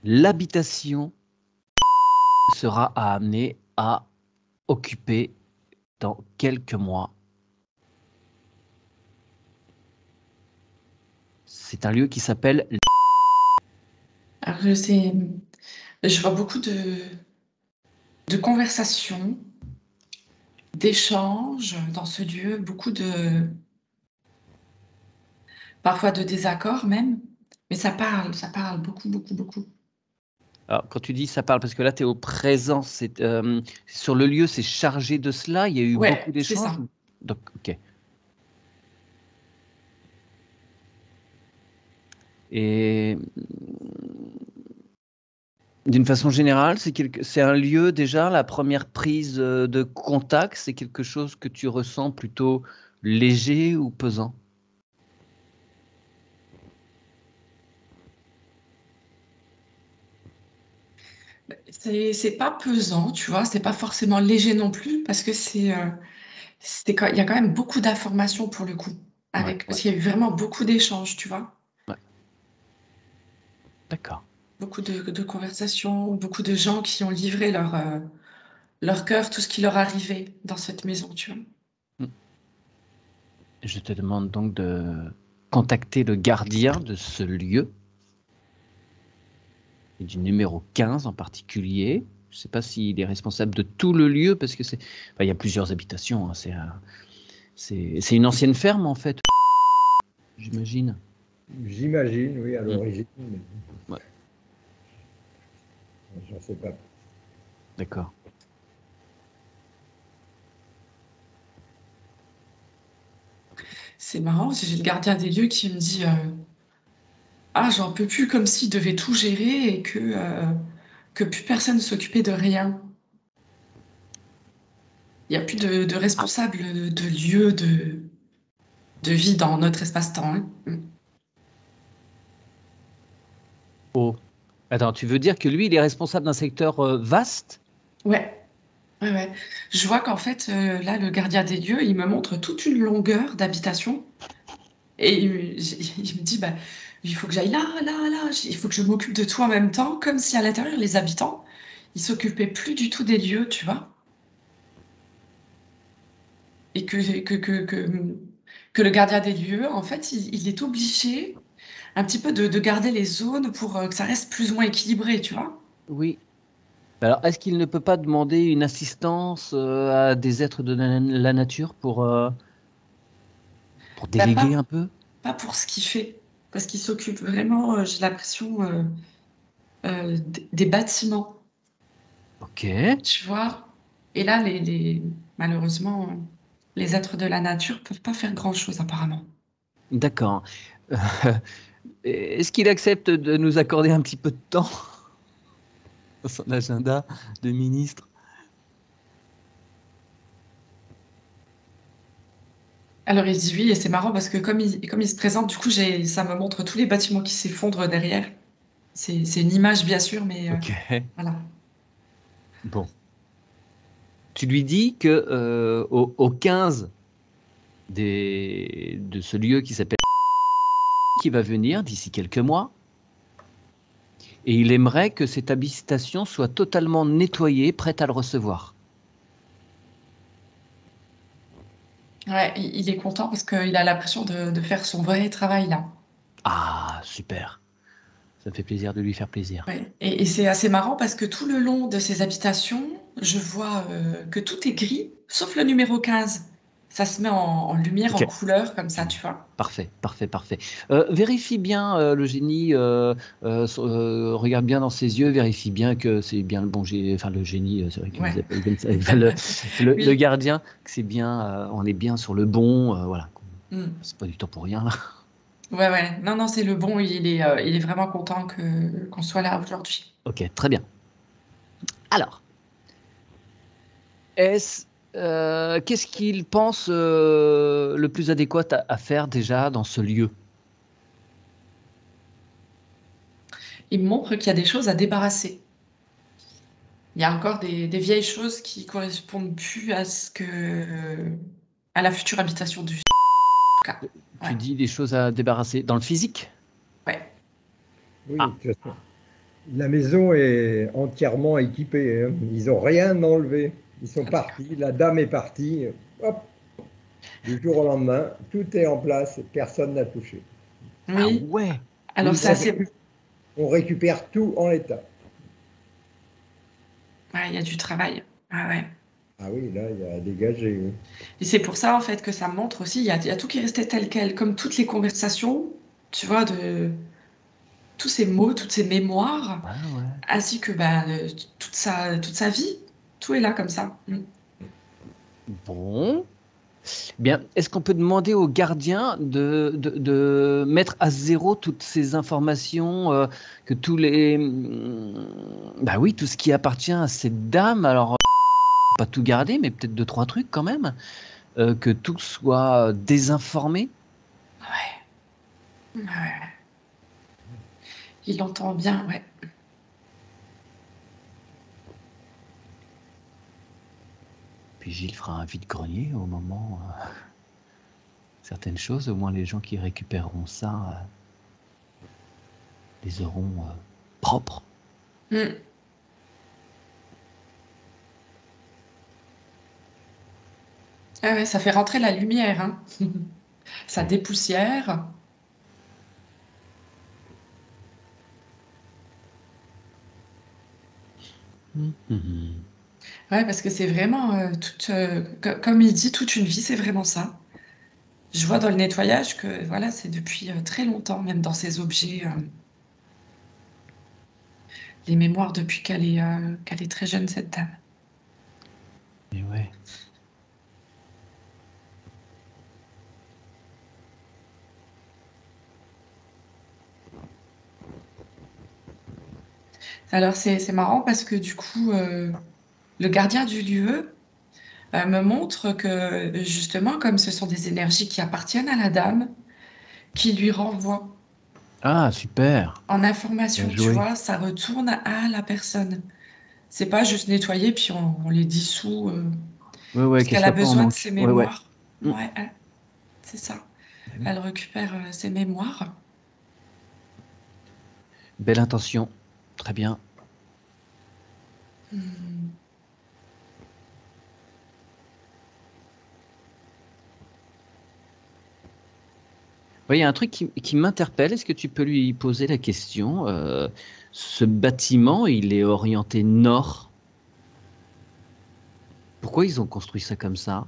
l'habitation sera amenée à occuper dans quelques mois. C'est un lieu qui s'appelle... Alors, je vois beaucoup de conversations, d'échanges dans ce lieu, parfois de désaccords même, mais ça parle beaucoup, beaucoup, beaucoup. Alors, quand tu dis ça parle, parce que là, tu es au présent, sur le lieu, c'est chargé de cela. Il y a eu beaucoup Ouais, c'est d'échanges. ça. Donc, ok. Et d'une façon générale, c'est un lieu déjà, la première prise de contact, c'est quelque chose que tu ressens plutôt léger ou pesant? C'est pas pesant, tu vois, c'est pas forcément léger non plus, parce que il y a quand même beaucoup d'informations pour le coup, Ouais, parce ouais, qu'il y a eu vraiment beaucoup d'échanges, tu vois. ouais. D'accord. Beaucoup de conversations, beaucoup de gens qui ont livré leur cœur, tout ce qui leur arrivait dans cette maison, tu vois. Mm. Je te demande donc de contacter le gardien de ce lieu, et du numéro 15 en particulier. Je ne sais pas s'il est responsable de tout le lieu, parce que il y a plusieurs habitations, hein, c'est une ancienne ferme, en fait, j'imagine. J'imagine, oui, à Mm. l'origine, mais Ouais, j'en sais pas. d'accord. C'est marrant, j'ai le gardien des lieux qui me dit ah, j'en peux plus, comme s'il devait tout gérer et que plus personne ne s'occupait de rien. Il n'y a plus de Ah, responsable de lieu, de vie dans notre espace-temps, hein. oh. Attends, tu veux dire que lui, il est responsable d'un secteur vaste? Ouais, ouais, ouais. Je vois qu'en fait, là, le gardien des lieux, il me montre toute une longueur d'habitation et il me dit, bah, il faut que j'aille là, là, là, il faut que je m'occupe de tout en même temps, comme si à l'intérieur, les habitants, ils s'occupaient plus du tout des lieux, tu vois. Et que le gardien des lieux, en fait, il est obligé un petit peu de garder les zones pour que ça reste plus ou moins équilibré, tu vois. Oui. Alors, est-ce qu'il ne peut pas demander une assistance à des êtres de la nature pour Bah, déléguer un peu? pas pour ce qu'il fait, parce qu'il s'occupe vraiment, j'ai l'impression, des bâtiments, Ok, tu vois. Et là, malheureusement, les êtres de la nature peuvent pas faire grand-chose apparemment. d'accord. Est-ce qu'il accepte de nous accorder un petit peu de temps dans son agenda de ministre? Alors il dit oui, et c'est marrant parce que comme il se présente, du coup, ça me montre tous les bâtiments qui s'effondrent derrière. C'est une image, bien sûr, mais Ok, voilà. bon. Tu lui dis que au 15 de ce lieu qui s'appelle, qui va venir d'ici quelques mois, et il aimerait que cette habitation soit totalement nettoyée, prête à le recevoir. Ouais, il est content parce qu'il a l'impression de faire son vrai travail là. Ah, super. Ça me fait plaisir de lui faire plaisir. Ouais. Et c'est assez marrant parce que tout le long de ces habitations, je vois que tout est gris, sauf le numéro 15. Ça se met en lumière, Ok. en couleur, comme ça, tu vois. Parfait, parfait, parfait. Vérifie bien le génie, regarde bien dans ses yeux, vérifie bien que c'est bien le bon génie, enfin le génie, c'est vrai qu'ils nous Ouais. appellent comme ça, enfin, le Oui. gardien, que c'est bien, on est bien sur le bon, voilà. Mm. C'est pas du temps pour rien là. Ouais, ouais. Non, non, c'est le bon. Il est vraiment content qu'on soit là aujourd'hui. Ok, très bien. Alors, qu'est-ce qu'il pense le plus adéquat à faire déjà dans ce lieu? Il me montre qu'il y a des choses à débarrasser. Il y a encore des vieilles choses qui correspondent plus à la future habitation du cas. Tu Ouais. dis des choses à débarrasser dans le physique? Ouais. Oui, Ah, de toute façon. La maison est entièrement équipée, hein. Ils n'ont rien enlevé. Ils sont partis. La dame est partie. Hop, du jour au lendemain, tout est en place. Personne n'a touché. Ah Oui. ouais. Alors Oui, c'est assez. on récupère tout en l'état. Ouais, il y a du travail. Ah ouais. Ah oui, là, il y a à dégager. Oui. Et c'est pour ça, en fait, que ça montre aussi, il y a tout qui est resté tel quel, comme toutes les conversations, tu vois, de tous ces mots, toutes ces mémoires, Ah ouais. ainsi que bah, toute sa vie. Tout est là comme ça. Bon. Bien, est-ce qu'on peut demander au gardien de mettre à zéro toutes ces informations, que tous les... Bah oui, tout ce qui appartient à cette dame, alors pas tout garder, mais peut-être deux, trois trucs quand même, que tout soit désinformé. Ouais, ouais. Il entend bien, ouais. Puis Gilles fera un vide-grenier au moment... certaines choses, au moins les gens qui récupéreront ça les auront propres. Mm. Ah ouais, ça fait rentrer la lumière, hein. Ça Oui. dépoussière. Mhm. Ouais, parce que c'est vraiment comme il dit, toute une vie, c'est vraiment ça. Je vois dans le nettoyage que voilà, c'est depuis très longtemps, même dans ces objets, les mémoires depuis qu'elle est très jeune, cette dame. Et ouais. Alors c'est marrant parce que du coup, le gardien du lieu me montre que justement, comme ce sont des énergies qui appartiennent à la dame, qui lui renvoient Ah, super. en Bien information, tu joué. vois, ça retourne à la personne. C'est pas juste nettoyer puis on les dissout Ouais, ouais, parce qu'elle qu'elle a soit pas en besoin de ses manque. Ouais, ouais. mémoires. Mm. Ouais, c'est ça. Bah oui. Elle récupère ses mémoires. Belle intention. Très bien. Hmm. Ouais, il y a un truc qui m'interpelle. Est-ce que tu peux lui poser la question? Ce bâtiment, il est orienté nord. Pourquoi ils ont construit ça comme ça?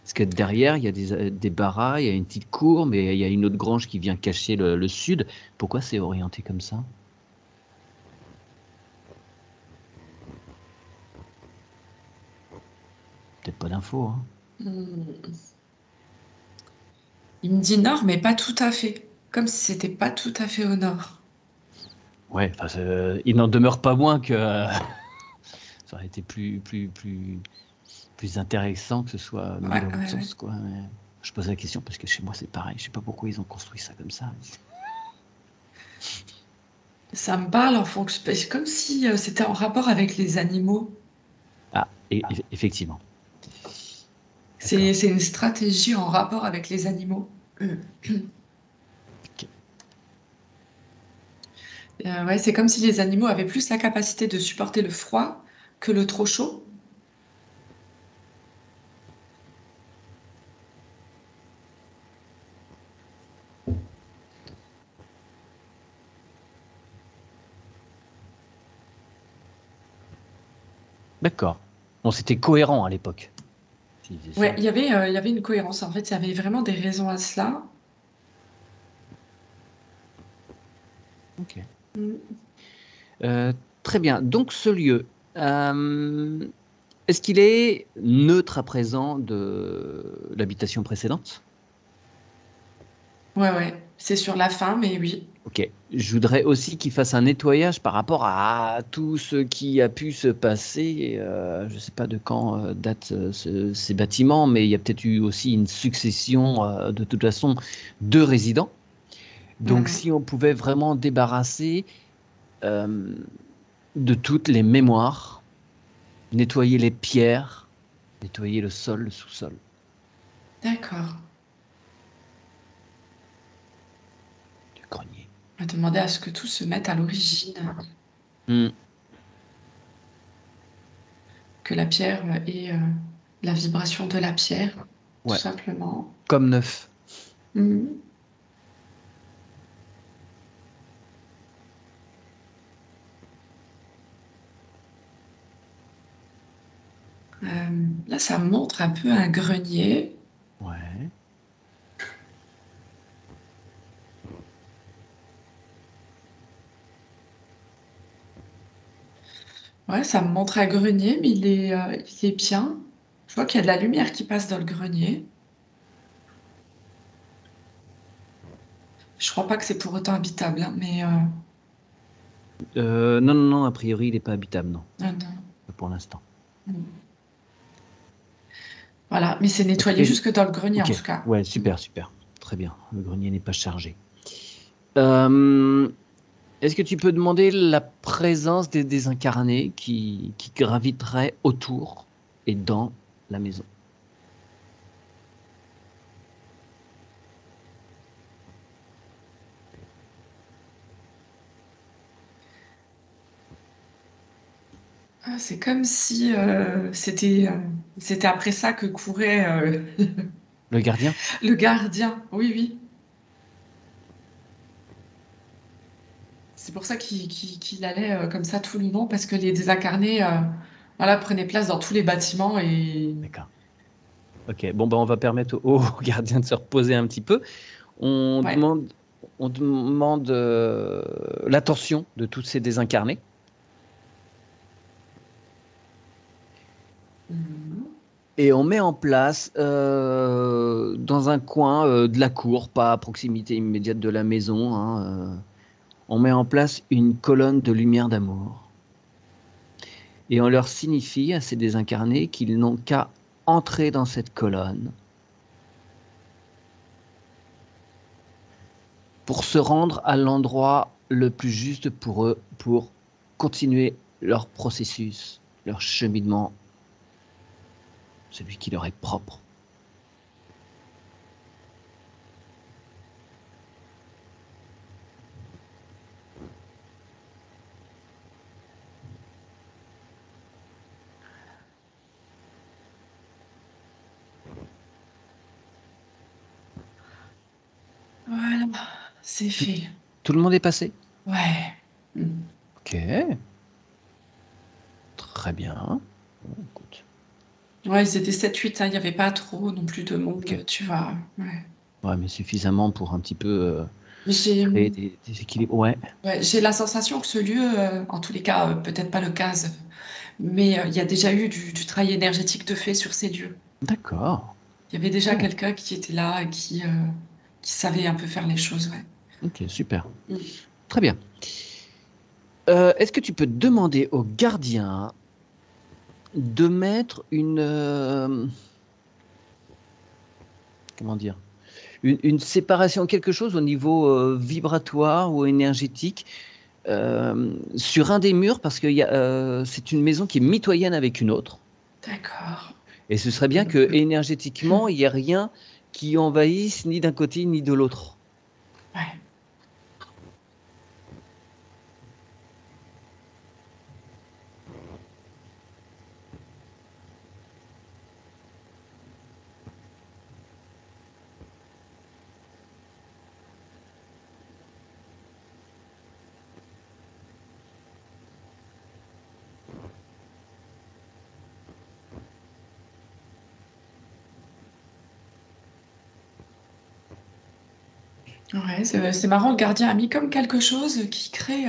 Parce que derrière, il y a des barras, il y a une petite cour, mais il y a une autre grange qui vient cacher le sud. Pourquoi c'est orienté comme ça? Peut-être pas d'infos, hein. Hmm. Il me dit nord, mais pas tout à fait. Comme si c'était pas tout à fait au nord. Ouais, enfin, il n'en demeure pas moins que ça aurait été plus intéressant que ce soit mis Ouais, dans l'autre ouais, ouais. sens, quoi. Mais je pose la question parce que chez moi, c'est pareil. Je sais pas pourquoi ils ont construit ça comme ça. Ça me parle en fonction. C'est comme si c'était en rapport avec les animaux. Ah, effectivement. C'est D'accord. c'est une stratégie en rapport avec les animaux. Ok. Ouais, c'est comme si les animaux avaient plus la capacité de supporter le froid que le trop chaud. D'accord. Bon, c'était cohérent à l'époque. S'ils faisaient Ouais, ça. il y avait une cohérence. En fait, il y avait vraiment des raisons à cela. Ok. Mm. Euh, Très bien. Donc, ce lieu, euh, est-ce qu'il est neutre à présent de l'habitation précédente? Ouais, ouais. C'est sur la fin, mais oui. Ok. Je voudrais aussi qu'il fasse un nettoyage par rapport à tout ce qui a pu se passer. Je ne sais pas de quand datent ces bâtiments, mais il y a peut-être eu aussi une succession, de toute façon, de résidents. Donc, Mhm. si on pouvait vraiment débarrasser euh, de toutes les mémoires, nettoyer les pierres, nettoyer le sol, le sous-sol D'accord. du grenier. On va demander à ce que tout se mette à l'origine, Hmm. que la pierre ait la vibration de la pierre, tout Ouais, simplement. comme neuf. Mhm. Là, ça montre un peu un grenier. Ouais. Ouais, ça me montre un grenier, mais il est bien. Je vois qu'il y a de la lumière qui passe dans le grenier. Je crois pas que c'est pour autant habitable, hein, mais Non, non, non, a priori, il n'est pas habitable, non, non. pas pour l'instant. Mm. Voilà, mais c'est Ok, nettoyé jusque dans le grenier en ok. tout cas. Ouais, super, super. Très bien. Le grenier n'est pas chargé. Euh, Est-ce que tu peux demander la présence des désincarnés qui graviteraient autour et dans la maison? Ah, c'est comme si c'était après ça que courait Le gardien? le gardien. Oui, oui. C'est pour ça qu'il allait comme ça tout le long, parce que les désincarnés voilà, prenaient place dans tous les bâtiments et D'accord. Ok, bon, ben, on va permettre au gardien de se reposer un petit peu. On ouais. demande, on demande l'attention de tous ces désincarnés. Mhm. Et on met en place dans un coin de la cour, pas à proximité immédiate de la maison, hein, on met en place une colonne de lumière d'amour. Et on leur signifie à ces désincarnés qu'ils n'ont qu'à entrer dans cette colonne pour se rendre à l'endroit le plus juste pour eux, pour continuer leur processus, leur cheminement, celui qui leur est propre. Voilà, c'est Tout, fait. tout le monde est passé? Ouais. Mm. Ok, très bien. Bon, écoute. Ouais, ils étaient 7-8, hein, il n'y avait pas trop non plus de Ok. monde, tu vois. Ouais. Ouais, mais suffisamment pour un petit peu Mais créer des équilibres. Ouais, ouais, j'ai la sensation que ce lieu, en tous les cas, peut-être pas le CAS, mais il y a déjà eu du travail énergétique de fait sur ces lieux. d'accord. Il y avait déjà Ok, quelqu'un qui était là et qui savait un peu faire les choses, ouais. ok, super. Mm. Très bien. Est-ce que tu peux demander au gardien de mettre une, comment dire, une séparation, quelque chose au niveau vibratoire ou énergétique sur un des murs parce que c'est une maison qui est mitoyenne avec une autre. D'accord. Et ce serait bien que énergétiquement, il n'y ait rien qui envahisse ni d'un côté ni de l'autre. Ouais. Ouais, c'est marrant, le gardien a mis comme quelque chose qui crée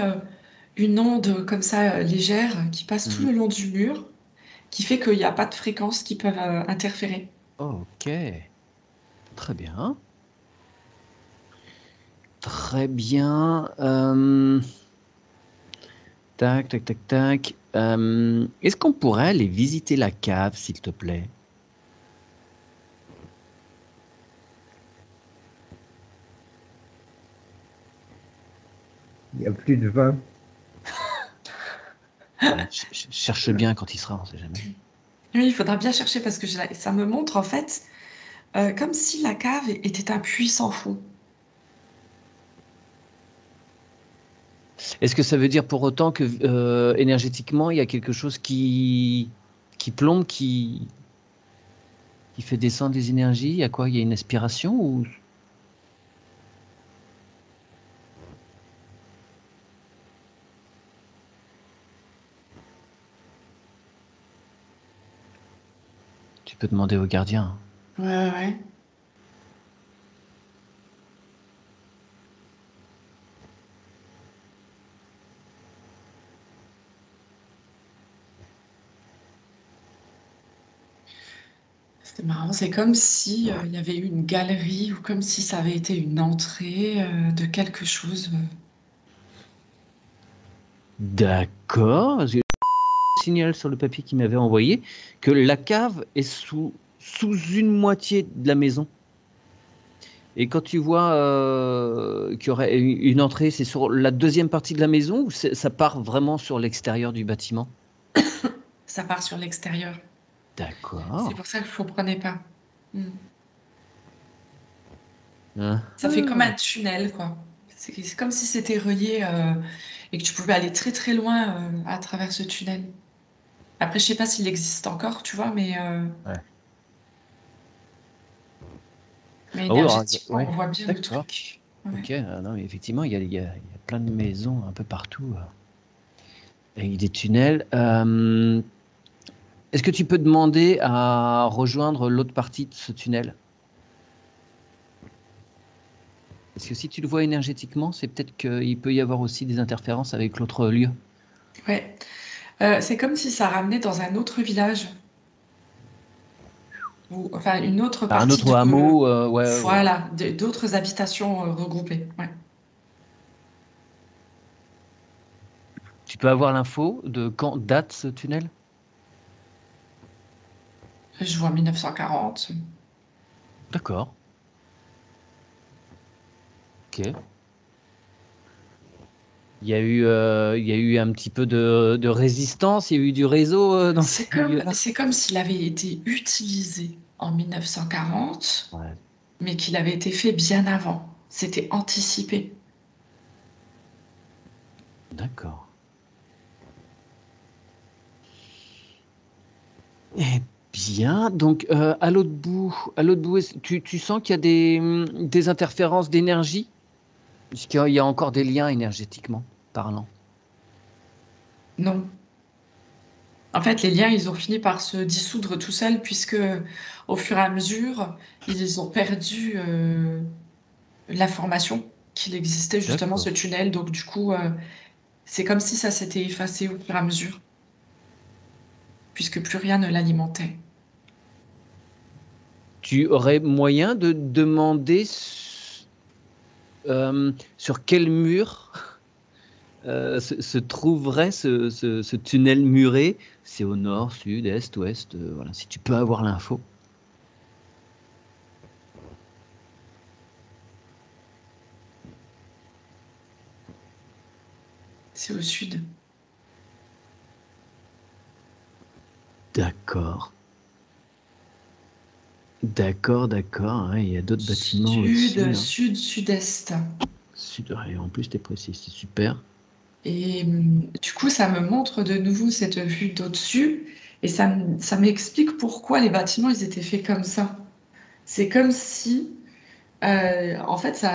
une onde comme ça légère qui passe tout Mhm. le long du mur, qui fait qu'il n'y a pas de fréquences qui peuvent interférer. Ok, très bien. Très bien. Tac, tac, tac, tac. Est-ce qu'on pourrait aller visiter la cave, s'il te plaît? Il n'y a plus de vin. Ouais, cherche bien quand il sera, on sait jamais. Oui, il faudra bien chercher parce que ça me montre en fait comme si la cave était un puits sans fond. Est-ce que ça veut dire pour autant que énergétiquement, il y a quelque chose qui plombe, qui fait descendre les énergies? Il y a quoi? Il y a une aspiration ou... Tu peux demander au gardien. Ouais. C'est marrant, c'est comme si il y avait eu une galerie ou comme si ça avait été une entrée de quelque chose. D'accord. J'ai signal sur le papier qu'il m'avait envoyé que la cave est sous une moitié de la maison. Et quand tu vois qu'il y aurait une entrée, c'est sur la deuxième partie de la maison ou ça part vraiment sur l'extérieur du bâtiment? Ça part sur l'extérieur. C'est D'accord. pour ça que je ne comprenais pas. Hein. Ça fait comme un tunnel, quoi. C'est comme si c'était relié et que tu pouvais aller très très loin à travers ce tunnel. Après, je sais pas s'il existe encore, tu vois, Ouais. mais Ah oui, alors, énergétiquement, on voit bien le d'accord. truc. Ouais. Ok, non, mais effectivement, il y a plein de maisons un peu partout avec des tunnels. Est-ce que tu peux demander à rejoindre l'autre partie de ce tunnel? Parce que si tu le vois énergétiquement, c'est peut-être qu'il peut y avoir aussi des interférences avec l'autre lieu. Ouais. C'est comme si ça ramenait dans un autre village, ou enfin une autre Un partie autre de, hameau, ouais. voilà, d'autres habitations regroupées. Ouais. Tu peux avoir l'info de quand date ce tunnel? Je vois 1940. D'accord. Ok. Il y a eu un petit peu de résistance, il y a eu du réseau dans ce milieu-là. C'est comme s'il avait été utilisé en 1940, Ouais, mais qu'il avait été fait bien avant. C'était anticipé. d'accord. Eh bien, donc à l'autre bout, tu sens qu'il y a des interférences d'énergie? Puisqu'il y a encore des liens énergétiquement parlant. Non. En fait, les liens, ils ont fini par se dissoudre tout seuls, puisque au fur et à mesure, ils ont perdu l'information qu'il existait justement ce D'accord. tunnel. Donc, du coup, c'est comme si ça s'était effacé au fur et à mesure, puisque plus rien ne l'alimentait. Tu aurais moyen de demander sur quel mur se trouverait ce tunnel muré? C'est au nord, sud, est, ouest, voilà, si tu peux avoir l'info. C'est au sud. D'accord. D'accord, hein, il y a d'autres bâtiments au-dessus. Hein. Sud-est. Sud, et en plus, t'es précis, c'est super. Et du coup, ça me montre de nouveau cette vue d'au-dessus et ça m'explique pourquoi les bâtiments, ils étaient faits comme ça. C'est comme si, en fait,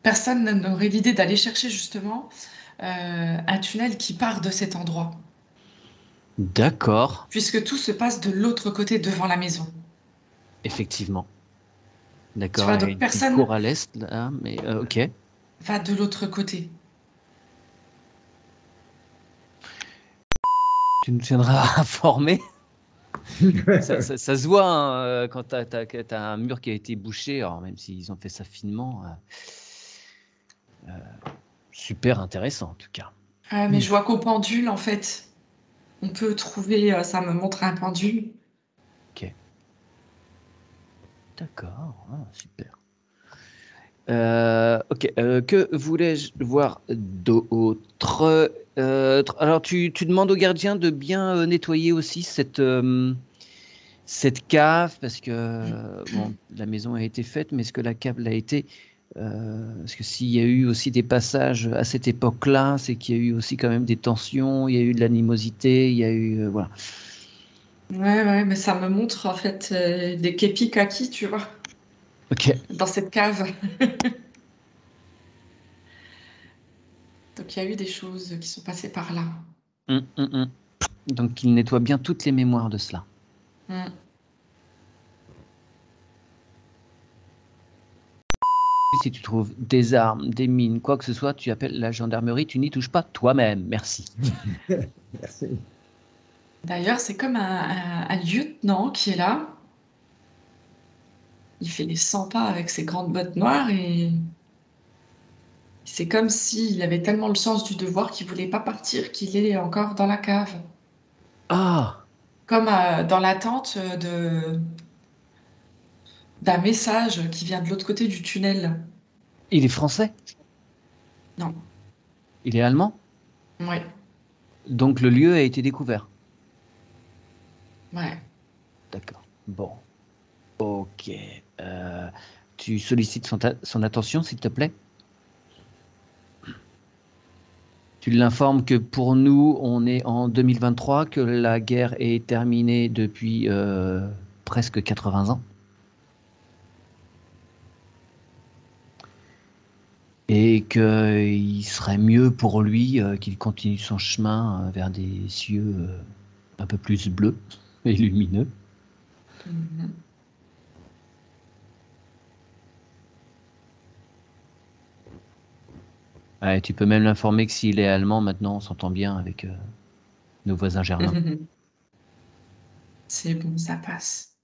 personne n'aurait l'idée d'aller chercher justement un tunnel qui part de cet endroit, D'accord, puisque tout se passe de l'autre côté devant la maison. effectivement. Tu D'accord, vois, il y a donc une personne cour à l'est, là, mais ok. va de l'autre côté. Tu nous tiendras informés. Ça se voit hein, quand t'as un mur qui a été bouché, alors même s'ils ont fait ça finement. Super intéressant en tout cas. Ah, mais je vois qu'au pendule, en fait, on peut trouver, ça me montre un pendule. Ok, d'accord, super. Ok, que voulais-je voir d'autre? Alors, tu demandes au gardien de bien nettoyer aussi cette cave, parce que bon, la maison a été faite, mais est-ce que la cave l'a été? Parce que s'il y a eu aussi des passages à cette époque-là, c'est qu'il y a eu aussi quand même des tensions, il y a eu de l'animosité, il y a eu... voilà. Ouais, mais ça me montre en fait des képis kaki, tu vois, Ok. dans cette cave. Donc il y a eu des choses qui sont passées par là. Hum. Donc il nettoie bien toutes les mémoires de cela. Mm. Si tu trouves des armes, des mines, quoi que ce soit, tu appelles la gendarmerie, tu n'y touches pas toi-même. Merci. Merci. D'ailleurs, c'est comme un lieutenant qui est là. Il fait les 100 pas avec ses grandes bottes noires et c'est comme s'il avait tellement le sens du devoir qu'il voulait pas partir, qu'il est encore dans la cave. Ah, Comme dans l'attente d'un message qui vient de l'autre côté du tunnel. il est français? Non, Il est allemand? ouais, Donc le lieu a été découvert. ouais. D'accord. Bon. Ok. Tu sollicites son attention, s'il te plaît? Tu l'informes que pour nous, on est en 2023, que la guerre est terminée depuis presque 80 ans. Et qu'il serait mieux pour lui qu'il continue son chemin vers des cieux un peu plus bleus et lumineux. Mhm. Ouais, tu peux même l'informer que s'il est allemand, maintenant on s'entend bien avec nos voisins germains. C'est bon, ça passe.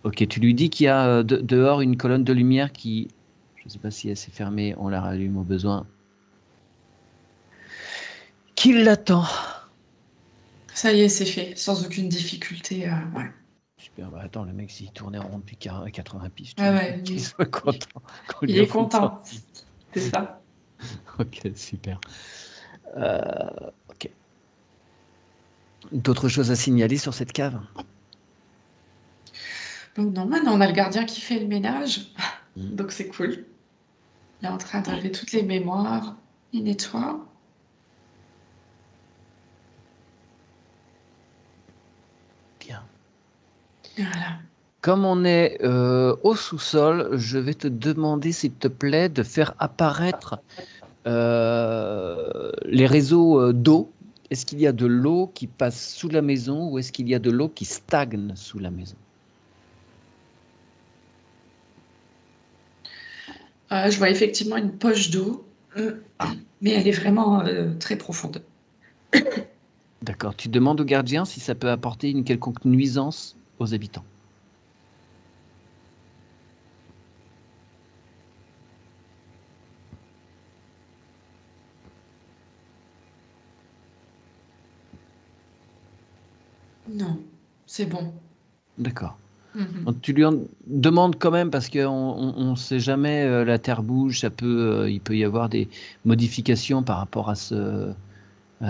Ok, tu lui dis qu'il y a dehors une colonne de lumière qui, je ne sais pas si elle s'est fermée, on la rallume au besoin, qu'il l'attend. Ça y est, c'est fait, sans aucune difficulté. Ouais. Super, bah attends, le mec s'il tournait en rond depuis 80 piges, tu Ah veux ouais, qu'il soit content qu'on il lui est offre une content. sortie. C'est ça. Ok, super. Ok. D'autres choses à signaler sur cette cave? Donc, non, maintenant, on a le gardien qui fait le ménage. Hmm. Donc, c'est cool. Il est en train d'enlever toutes les mémoires. Il nettoie. Bien. Voilà. Comme on est au sous-sol, je vais te demander, s'il te plaît, de faire apparaître les réseaux d'eau. Est-ce qu'il y a de l'eau qui passe sous la maison ou est-ce qu'il y a de l'eau qui stagne sous la maison? Je vois effectivement une poche d'eau, mais elle est vraiment très profonde. D'accord. Tu demandes au gardien si ça peut apporter une quelconque nuisance aux habitants. Non, c'est bon. D'accord. Mhm. Donc, tu lui en demandes quand même parce qu'on ne sait jamais, la terre bouge, il peut y avoir des modifications par rapport à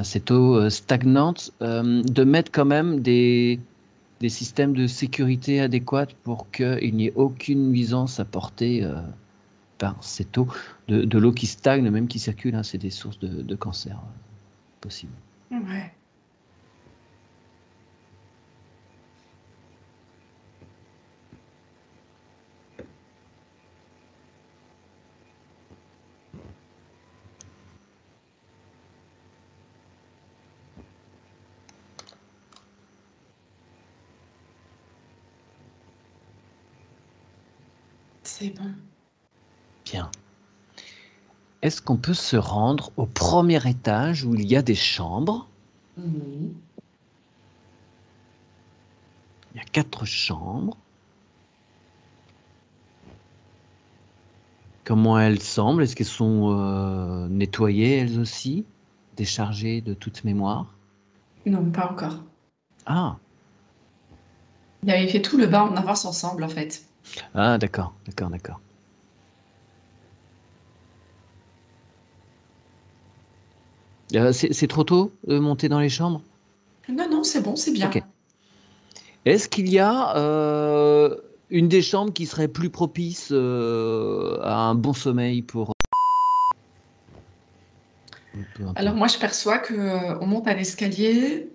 cette eau stagnante, de mettre quand même des systèmes de sécurité adéquats pour qu'il n'y ait aucune nuisance apportée par cette eau, de l'eau qui stagne, même qui circule, hein, c'est des sources de cancer possibles. Ouais. C'est bon. Bien. Est-ce qu'on peut se rendre au premier étage où il y a des chambres? Mhm. Il y a 4 chambres. Comment elles semblent? Est-ce qu'elles sont nettoyées elles aussi? Déchargées de toute mémoire? Non, pas encore. Ah, Il avait fait tout le bas en avance ensemble, en fait. ah, d'accord, d'accord, d'accord. C'est trop tôt de monter dans les chambres? Non, non, c'est bon, c'est Ok. bien. Est-ce qu'il y a une des chambres qui serait plus propice à un bon sommeil pour. Peu importe. Alors moi, je perçois que on monte à l'escalier.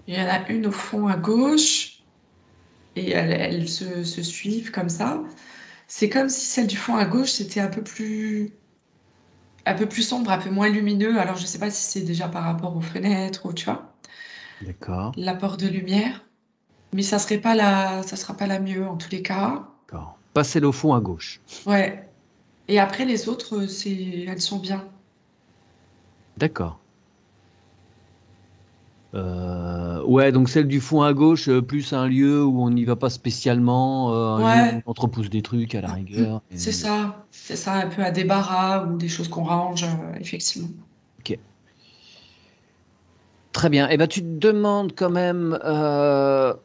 Il y en a une au fond à gauche et elles se suivent comme ça. C'est comme si celle du fond à gauche, c'était un peu plus sombre, un peu moins lumineux. Alors, je sais pas si c'est déjà par rapport aux fenêtres ou, tu vois, D'accord. l'apport de lumière. Mais ça sera pas la mieux en tous les cas. D'accord. Pas celle au fond à gauche. Ouais. Et après, les autres, elles sont bien. D'accord. Ouais, donc celle du fond à gauche, plus un lieu où on n'y va pas spécialement, un lieu où Ouais, on entrepose des trucs à la rigueur. c'est ça. C'est ça, un peu à débarras ou des choses qu'on range, effectivement. Ok. Très bien. Eh ben, tu te demandes quand même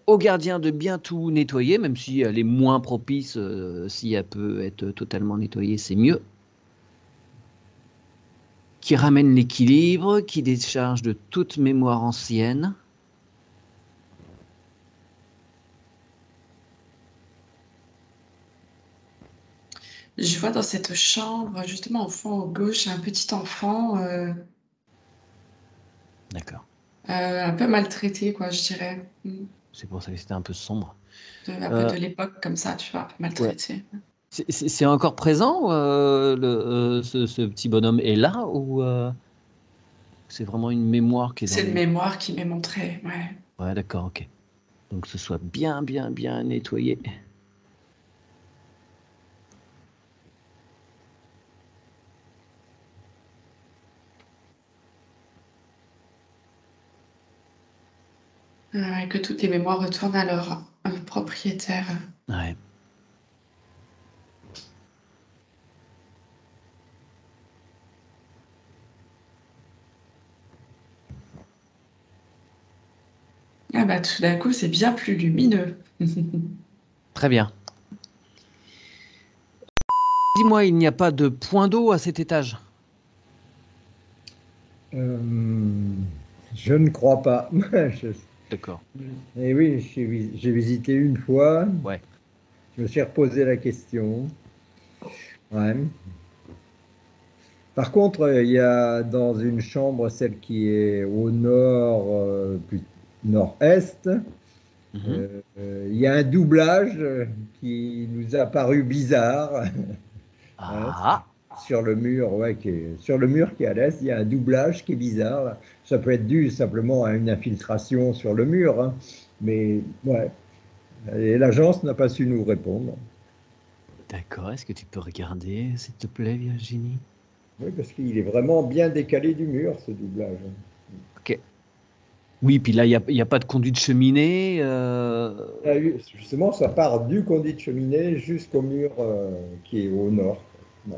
au gardien de bien tout nettoyer, même si elle est moins propice, si elle peut être totalement nettoyée, c'est mieux. Qui ramène l'équilibre, qui décharge de toute mémoire ancienne. Je vois dans cette chambre, justement, au fond, à gauche, un petit enfant D'accord. un peu maltraité, quoi, je dirais. C'est pour ça que c'était un peu sombre. Un peu de l'époque, comme ça, tu vois, un peu Ouais. maltraité. C'est encore présent, ce petit bonhomme est là ou c'est vraiment une mémoire qui est dans C'est une les. mémoire qui m'est montrée, ouais. Ouais, d'accord, ok. Donc ce soit bien, bien, bien nettoyé. Que toutes les mémoires retournent à leur propriétaire. Ouais. Ah bah tout d'un coup, c'est bien plus lumineux. Très bien. Dis-moi, il n'y a pas de point d'eau à cet étage? Euh, je ne crois pas. D'accord. Et oui, j'ai visité une fois. Ouais. Je me suis reposé la question. Ouais. Par contre, il y a dans une chambre, celle qui est au nord, nord-est, Mhm. il y a un doublage qui nous a paru bizarre. Hein, Ah, sur le mur, ouais, sur le mur qui est à l'est, il y a un doublage qui est bizarre. Là. Ça peut être dû simplement à une infiltration sur le mur, hein, mais ouais. Et l'agence n'a pas su nous répondre. d'accord. Est-ce que tu peux regarder, s'il te plaît, Virginie? Oui, parce qu'il est vraiment bien décalé du mur, ce doublage. Ok. Oui, puis là, il y a pas de conduite cheminée. Justement, ça part du conduit de cheminée jusqu'au mur qui est au nord. Ouais.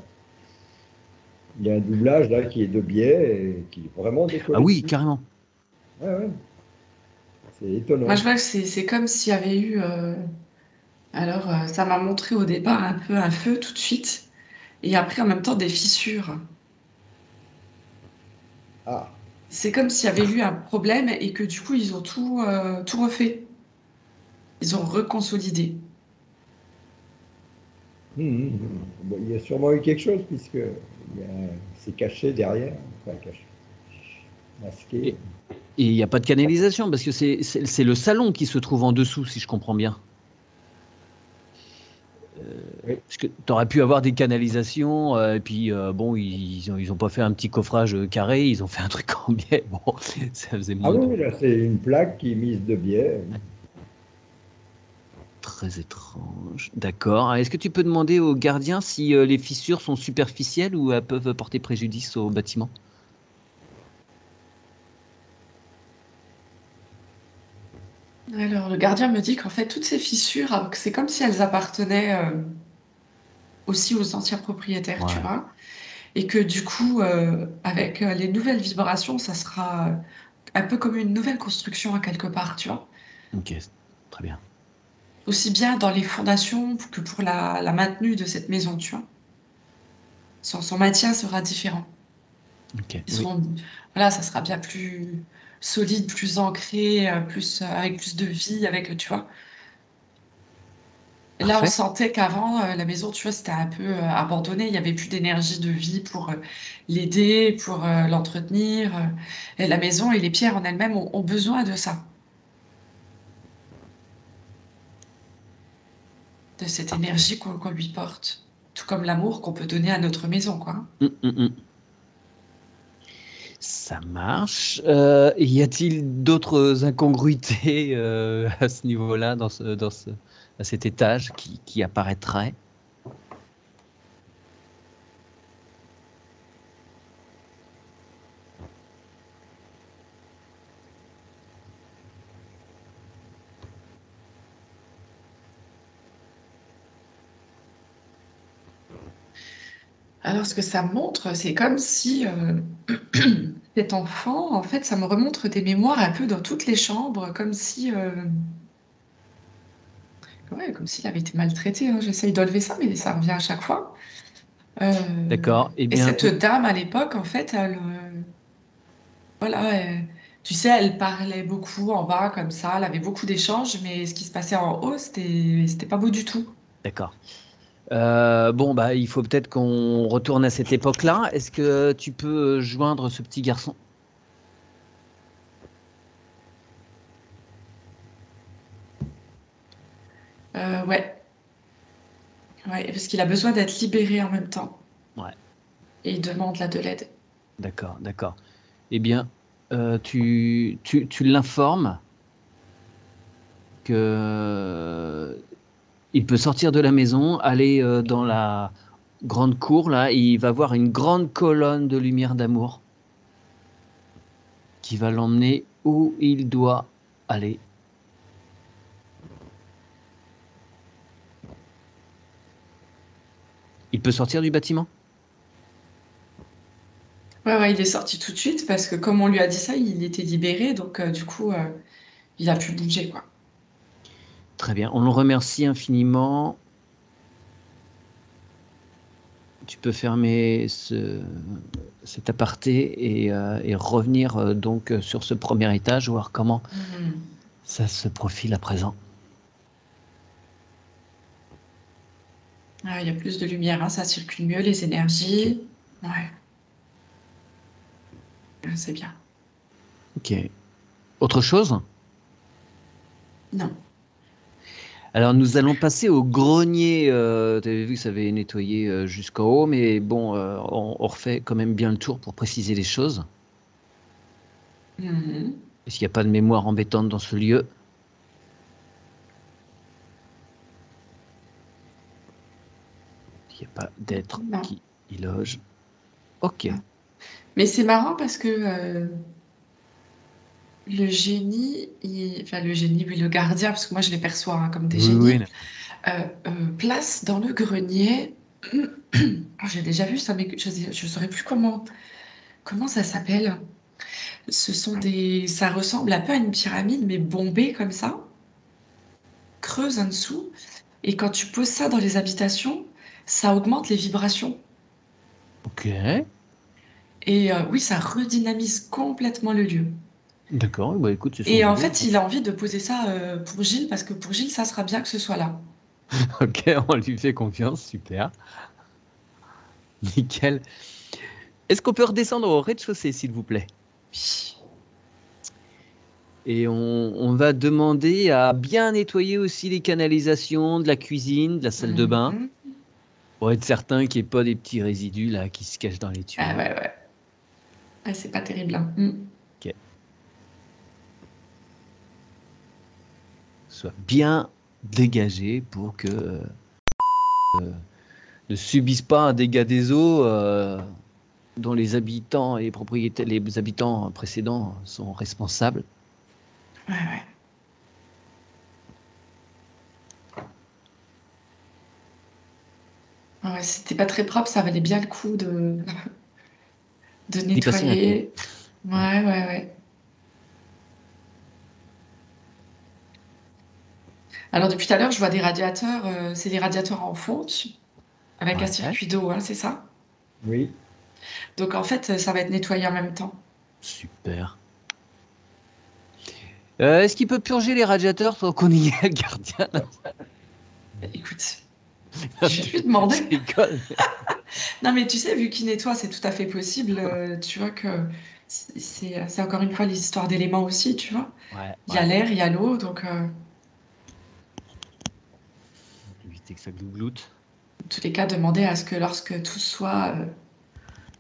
Il y a un doublage là qui est de biais et qui est vraiment Ah décollé du oui, mur. carrément. Ouais, ouais. C'est Moi, étonnant. je vois que c'est comme s'il y avait eu. Alors, ça m'a montré au départ un peu un feu tout de suite, et après, en même temps, des fissures. Ah, C'est comme s'il y avait eu un problème et que du coup, ils ont tout refait. Ils ont reconsolidé. Bon, il y a sûrement eu quelque chose puisque c'est caché derrière, enfin caché, masqué. Et il n'y a pas de canalisation parce que c'est le salon qui se trouve en dessous, si je comprends bien. Oui. Parce que tu aurais pu avoir des canalisations, et puis bon, ils ont pas fait un petit coffrage carré, ils ont fait un truc en biais. Bon, ça faisait Ah moins oui, de. oui, là c'est une plaque qui est mise de biais. Très étrange. D'accord. Est-ce que tu peux demander aux gardiens si les fissures sont superficielles ou elles peuvent porter préjudice au bâtiment? Alors, le gardien me dit qu'en fait, toutes ces fissures, c'est comme si elles appartenaient aussi aux anciens propriétaires, tu Ouais. vois. Et que du coup, avec les nouvelles vibrations, ça sera un peu comme une nouvelle construction à quelque part, tu vois. Ok. Très bien. Aussi bien dans les fondations que pour la maintenue de cette maison, tu vois. Son maintien sera différent. Ok. Ils Oui. seront, voilà, ça sera bien plus solide, plus ancré, avec plus de vie, avec, tu vois. Là, on Parfait. sentait qu'avant, la maison, tu vois, c'était un peu abandonné. Il n'y avait plus d'énergie de vie pour l'aider, pour l'entretenir. Et la maison et les pierres en elles-mêmes ont besoin de ça, de cette Parfait. énergie qu'on lui porte. Tout comme l'amour qu'on peut donner à notre maison, quoi. Mm. Ça marche. Y a-t-il d'autres incongruités à ce niveau-là, à cet étage qui apparaîtraient? Alors, ce que ça montre, c'est comme si cet enfant, en fait, ça me remonte des mémoires un peu dans toutes les chambres, comme si, ouais, comme s'il avait été maltraité, hein. J'essaye d'enlever ça, mais ça revient à chaque fois. D'accord. Eh Et bien, cette dame, à l'époque, en fait, voilà, tu sais, elle parlait beaucoup en bas, comme ça, elle avait beaucoup d'échanges, mais ce qui se passait en haut, c'était pas beau du tout. d'accord. Bon, bah, il faut peut-être qu'on retourne à cette époque-là. Est-ce que tu peux joindre ce petit garçon? Ouais, ouais, parce qu'il a besoin d'être libéré en même temps. Ouais, Et il demande là de l'aide. d'accord, d'accord. Eh bien, tu l'informes que il peut sortir de la maison, aller dans la grande cour, là, et il va voir une grande colonne de lumière d'amour qui va l'emmener où il doit aller. Il peut sortir du bâtiment? Ouais, ouais, il est sorti tout de suite parce que comme on lui a dit ça, il était libéré, donc du coup, il a pu bouger, quoi. Très bien, on le remercie infiniment. Tu peux fermer cet aparté et revenir donc sur ce premier étage, voir comment Mhm. ça se profile à présent. Ah, il y a plus de lumière, hein, ça circule mieux, les Ok. énergies. Ouais, c'est bien. Ok. Autre chose? Non. Alors nous allons passer au grenier. Tu avais vu que ça avait nettoyé jusqu'en haut, mais bon, on refait quand même bien le tour pour préciser les choses. Mhm. Est-ce qu'il n'y a pas de mémoire embêtante dans ce lieu? Il n'y a pas d'être Non, qui y loge. Ok. non. Mais c'est marrant parce que le génie, enfin le génie, oui, le gardien, parce que moi je les perçois hein, comme des Oui, oui. génies, place dans le grenier. Oh, j'ai déjà vu ça, mais je ne saurais plus comment ça s'appelle. Ça ressemble un peu à une pyramide, mais bombée comme ça, creuse en dessous. Et quand tu poses ça dans les habitations, ça augmente les vibrations. Ok. Et oui, ça redynamise complètement le lieu. D'accord. Bah écoute, ce sont Et des en idées. fait, il a envie de poser ça pour Gilles, parce que pour Gilles, ça sera bien que ce soit là. Ok, on lui fait confiance. Super. Nickel. Est-ce qu'on peut redescendre au rez-de-chaussée, s'il vous plaît? Oui. Et on va demander à bien nettoyer aussi les canalisations de la cuisine, de la salle de bain, Mhm. pour être certain qu'il n'y ait pas des petits résidus là qui se cachent dans les Ah tuyaux. ouais, ouais. Ouais, c'est pas terrible, hein. Mm. Ok. Soit bien dégagé pour que ne subissent pas un dégât des eaux dont les habitants et les habitants précédents sont responsables. Ouais, ouais. Ouais, c'était pas très propre, ça valait bien le coup de D'y passer un coup. nettoyer. Ouais. Ouais, ouais, ouais. Alors depuis tout à l'heure, je vois des radiateurs, c'est des radiateurs en fonte avec un Ouais. circuit d'eau, hein, c'est ça? Oui. Donc en fait, ça va être nettoyé en même temps. Super. Est-ce qu'il peut purger les radiateurs sans qu'on y ait le gardien? Écoute, je vais lui demander. Je rigole. Non, mais tu sais, vu qu'il nettoie, c'est tout à fait possible. Tu vois que c'est encore une fois l'histoire d'éléments aussi, tu vois. Ouais, Il y a l'air, il y a l'eau, donc éviter que ça glougloute. en tous les cas, demander à ce que lorsque tout soit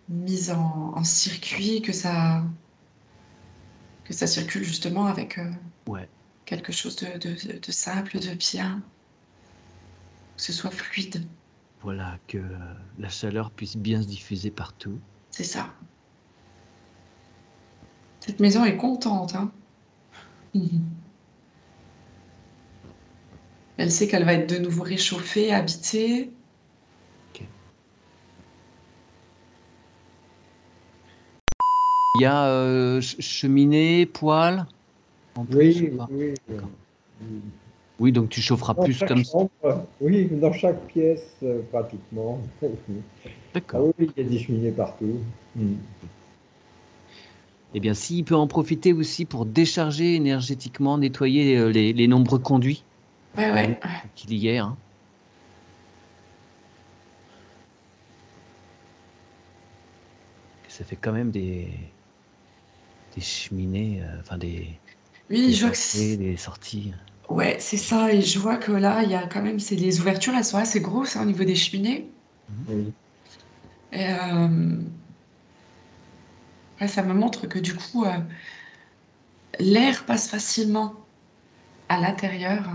mis en circuit, que ça circule justement avec Ouais, quelque chose de simple, de bien, que ce soit fluide. voilà, que la chaleur puisse bien se diffuser partout. C'est ça. Cette maison est contente, hein. Mhm. Elle sait qu'elle va être de nouveau réchauffée, habitée. Ok. Il y a cheminée, poêle en plus ou Oui, pas? oui. D'accord. Oui. Oui, donc tu chaufferas Dans plus chaque comme... chambre, oui, dans chaque pièce, pratiquement. Ah D'accord. oui, il y a des cheminées partout. Mm. Eh bien, s'il peut en profiter aussi pour décharger énergétiquement, nettoyer les nombreux conduits Ouais, ouais. qu'il y ait, hein. Ça fait quand même des cheminées, enfin Oui, des je vois que entrées, des sorties. ouais, c'est ça. Et je vois que là, il y a quand même, c'est les ouvertures, elles sont assez grosses hein, au niveau des cheminées. Mhm. Oui. Et ouais, ça me montre que du coup, l'air passe facilement à l'intérieur.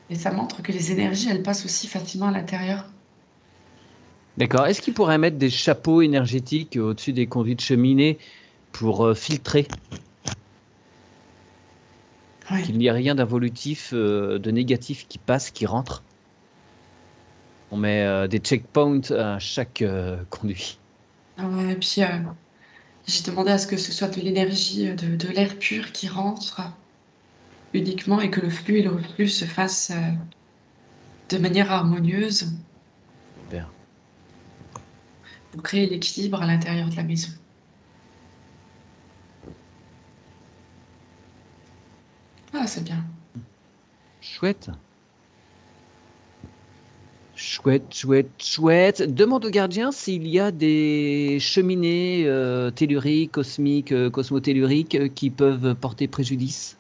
Et ça montre que les énergies, elles passent aussi facilement à l'intérieur. D'accord. Est-ce qu'il pourrait mettre des chapeaux énergétiques au-dessus des conduits de cheminée pour filtrer, Ouais. qu'il n'y ait rien d'involutif, de négatif qui passe, qui rentre? On met des checkpoints à chaque conduit. Ah ouais, et puis, j'ai demandé à ce que ce soit de l'énergie, de l'air pur qui rentre uniquement et que le flux et le reflux se fassent de manière harmonieuse Super. pour créer l'équilibre à l'intérieur de la maison. Ah, c'est bien. Chouette. Chouette, chouette, chouette. Demande au gardien s'il y a des cheminées telluriques, cosmiques, cosmotelluriques qui peuvent porter préjudice.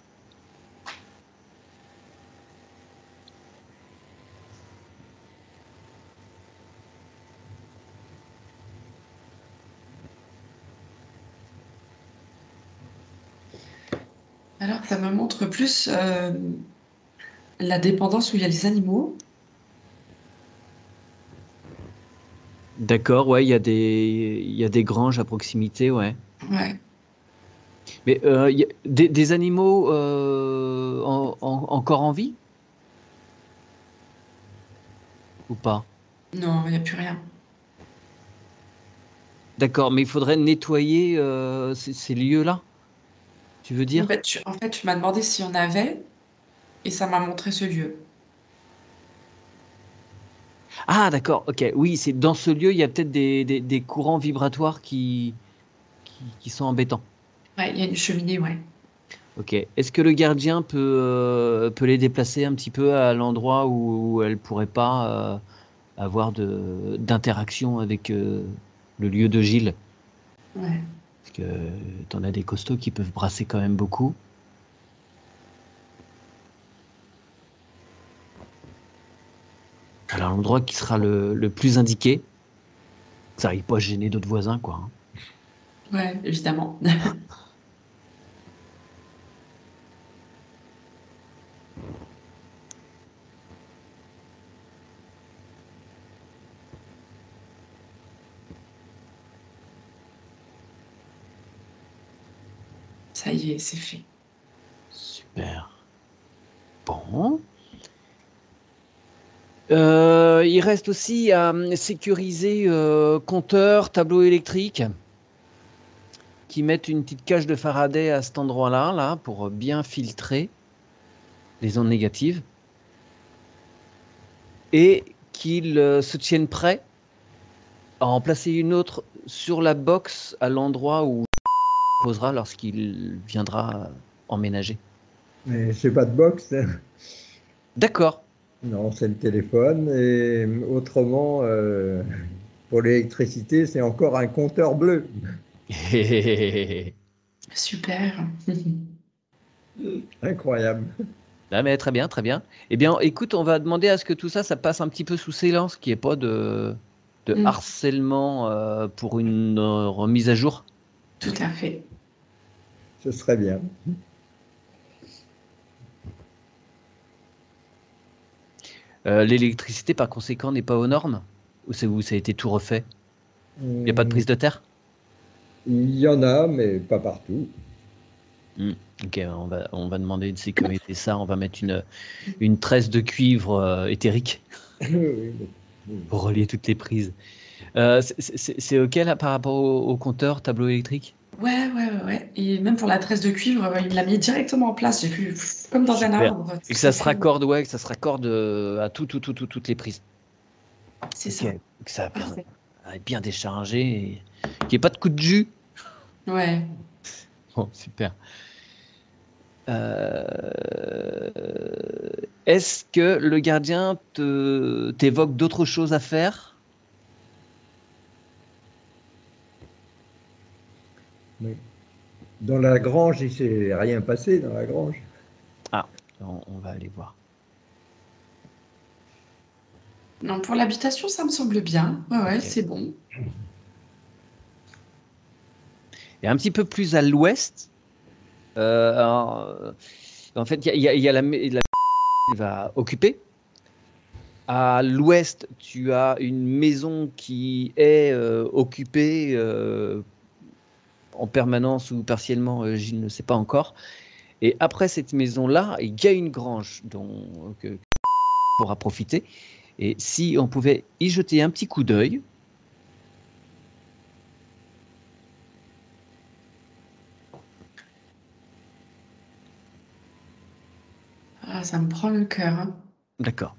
Alors, ça me montre plus la dépendance où il y a les animaux. D'accord, ouais, il y a des granges à proximité, ouais. Ouais. Mais il y a des animaux encore en vie ou pas? Non, il n'y a plus rien. D'accord, mais il faudrait nettoyer ces lieux-là, tu veux dire? En fait, tu m'as demandé s'il y en avait et ça m'a montré ce lieu. Ah, d'accord, ok. Oui, c'est dans ce lieu, il y a peut-être des courants vibratoires qui sont embêtants. Ouais, il y a une cheminée, ouais. Ok. Est-ce que le gardien peut les déplacer un petit peu à l'endroit où elle pourrait pas avoir d'interaction avec le lieu de Gilles? Ouais. Parce que t'en as des costauds qui peuvent brasser quand même beaucoup. Alors l'endroit qui sera le plus indiqué, que ça n'arrive pas à gêner d'autres voisins, quoi, hein. Ouais, évidemment. Ça y est, c'est fait. Super. Bon. Il reste aussi à sécuriser compteur, tableau électrique, qui mettent une petite cage de Faraday à cet endroit-là, là, pour bien filtrer les ondes négatives, et qu'ils se tiennent prêts à en placer une autre sur la box à l'endroit où il posera lorsqu'il viendra emménager. Mais je n'ai pas de box. D'accord. Non, c'est le téléphone. Et autrement, pour l'électricité, c'est encore un compteur bleu. Super. Incroyable. Ah, mais très bien, très bien. Eh bien, écoute, on va demander à ce que tout ça, ça passe un petit peu sous silence, qu'il n'y ait pas de Mm, harcèlement pour une remise à jour. tout à fait. Ce serait bien. L'électricité, par conséquent, n'est pas aux normes? Ou c'est où ça a été tout refait? Il n'y a pas de Hum, prise de terre? Il y en a, mais pas partout. Hmm. Ok, on va demander de sécuriser ça. On va mettre une tresse de cuivre éthérique Oui, oui. pour relier toutes les prises. C'est OK là par rapport au compteur tableau électrique? Ouais, ouais, ouais, ouais. Et même pour la tresse de cuivre, il me l'a mis directement en place. J'ai vu comme dans un Super. arbre. Et que Ça ça se fait. raccorde, ouais, que ça se raccorde à toutes les prises. C'est Ok. ça. Que ça Parfait. va bien déchargé et qu'il n'y ait pas de coup de jus. Ouais. Bon, super. Euh, Est-ce que le gardien t'évoque d'autres choses à faire? Oui. Dans la grange, il ne s'est rien passé dans la grange. Ah, on va aller voir. Non, pour l'habitation, ça me semble bien. Ouais, ouais, Ok. c'est bon. Et un petit peu plus à l'ouest, en fait, il y a la qui va occuper. À l'ouest, tu as une maison qui est occupée en permanence ou partiellement, Gilles ne sait pas encore. Et après cette maison-là, il y a une grange dont que pourra profiter. Et si on pouvait y jeter un petit coup d'œil, Ah, ça me prend le cœur, hein. d'accord.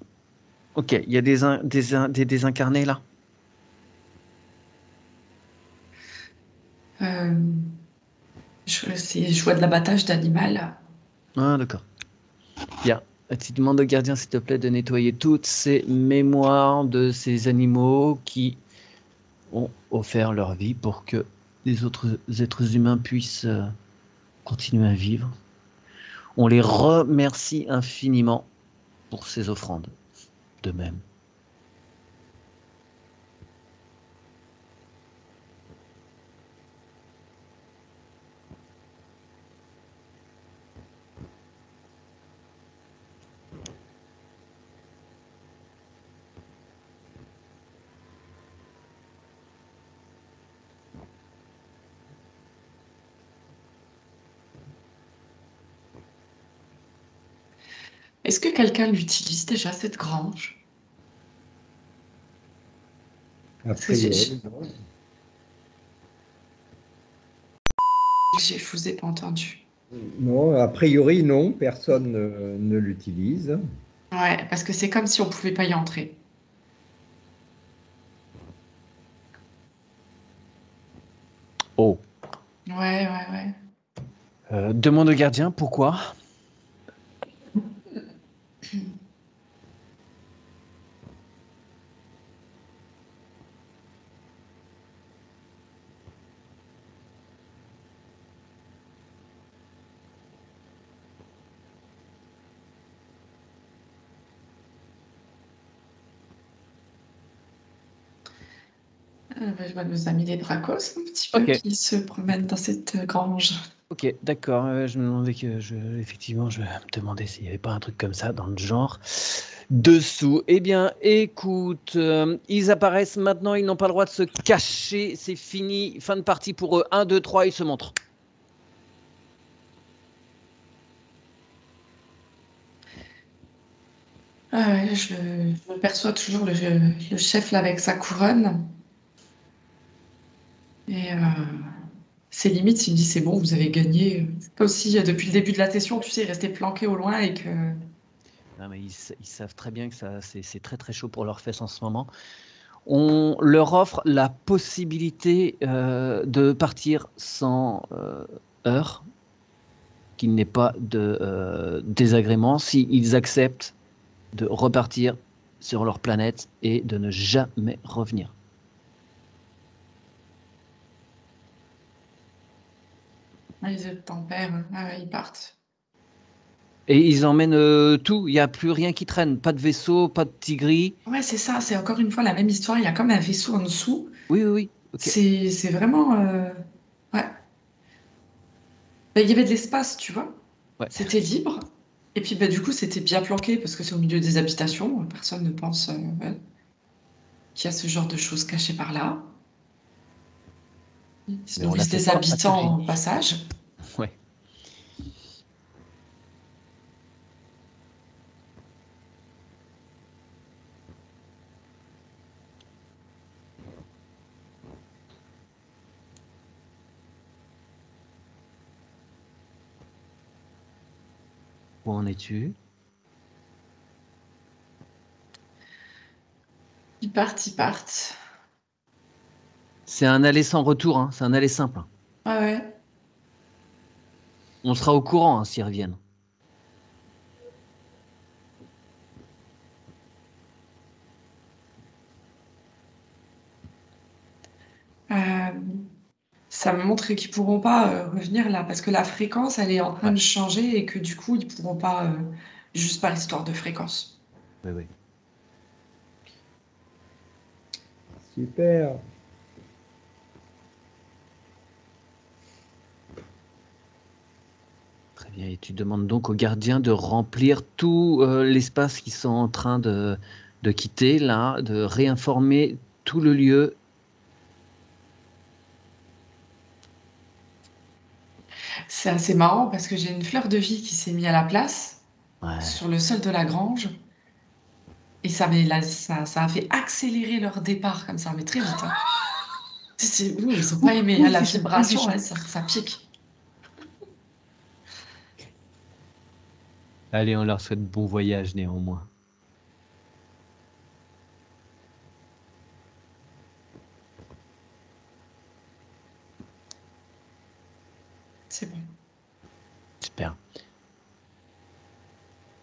Ok, il y a des désincarnés là. Euh, je vois de l'abattage d'animal. Ah, d'accord. Bien. Tu demandes au gardien, s'il te plaît, de nettoyer toutes ces mémoires de ces animaux qui ont offert leur vie pour que les autres êtres humains puissent continuer à vivre. On les remercie infiniment pour ces offrandes, de même. Est-ce que quelqu'un l'utilise déjà, cette grange? A Parce que priori, non. je vous ai pas entendu. Non, a priori, non, personne ne l'utilise. Ouais, parce que c'est comme si on pouvait pas y entrer. Oh. Ouais, ouais, ouais. Demande au gardien, pourquoi? Je vois nos amis les Dracos, un petit peu, Ok, qui se promènent dans cette grange. ok, d'accord. Je me demandais effectivement, je me demandais s'il n'y avait pas un truc comme ça dans le genre. Dessous. Eh bien, écoute, ils apparaissent maintenant, ils n'ont pas le droit de se cacher, c'est fini, fin de partie pour eux. 1, 2, 3, ils se montrent. Ah ouais, je perçois toujours le chef là avec sa couronne. Et c'est limite, il me dit c'est bon, vous avez gagné. C'est comme si depuis le début de la session, tu sais, il restait planqué au loin et que. Non, mais ils savent très bien que c'est très très chaud pour leurs fesses en ce moment. On leur offre la possibilité de partir sans heure, qu'il n'ait pas de désagrément, s'ils acceptent de repartir sur leur planète et de ne jamais revenir. Les obtempèrent, ils partent. Et ils emmènent tout, il n'y a plus rien qui traîne, pas de vaisseau, pas de tigris. Ouais, c'est ça, c'est encore une fois la même histoire. Il y a comme un vaisseau en dessous. Oui, oui, oui, ok. C'est vraiment. Ouais. Il y avait de l'espace, tu vois. Ouais. C'était libre. Et puis, du coup, c'était bien planqué parce que c'est au milieu des habitations. Personne ne pense ouais, qu'il y a ce genre de choses cachées par là. Ils se Mais on l'a nourrissent fait des pas parce que habitants j'ai... en passage. Ouais. Où en es-tu? Ils partent, ils partent. C'est un aller sans retour, hein. C'est un aller simple. Ouais, ouais. On sera au courant hein, s'ils reviennent. Euh, Ça me montre qu'ils pourront pas revenir là parce que la fréquence, elle est en train Ouais. de changer et que du coup, ils pourront pas juste par histoire de fréquence. Oui, oui. Super. Très bien. Et tu demandes donc aux gardiens de remplir tout l'espace qu'ils sont en train de quitter, là, de réinformer tout le lieu. C'est assez marrant parce que j'ai une fleur de vie qui s'est mise à la place Ouais. sur le sol de la grange et ça a fait accélérer leur départ comme ça, mais très vite. Hein. Ouh, ils ont pas aimé hein, la vibration, hein, ça pique. Allez, on leur souhaite bon voyage néanmoins. C'est bon. Super.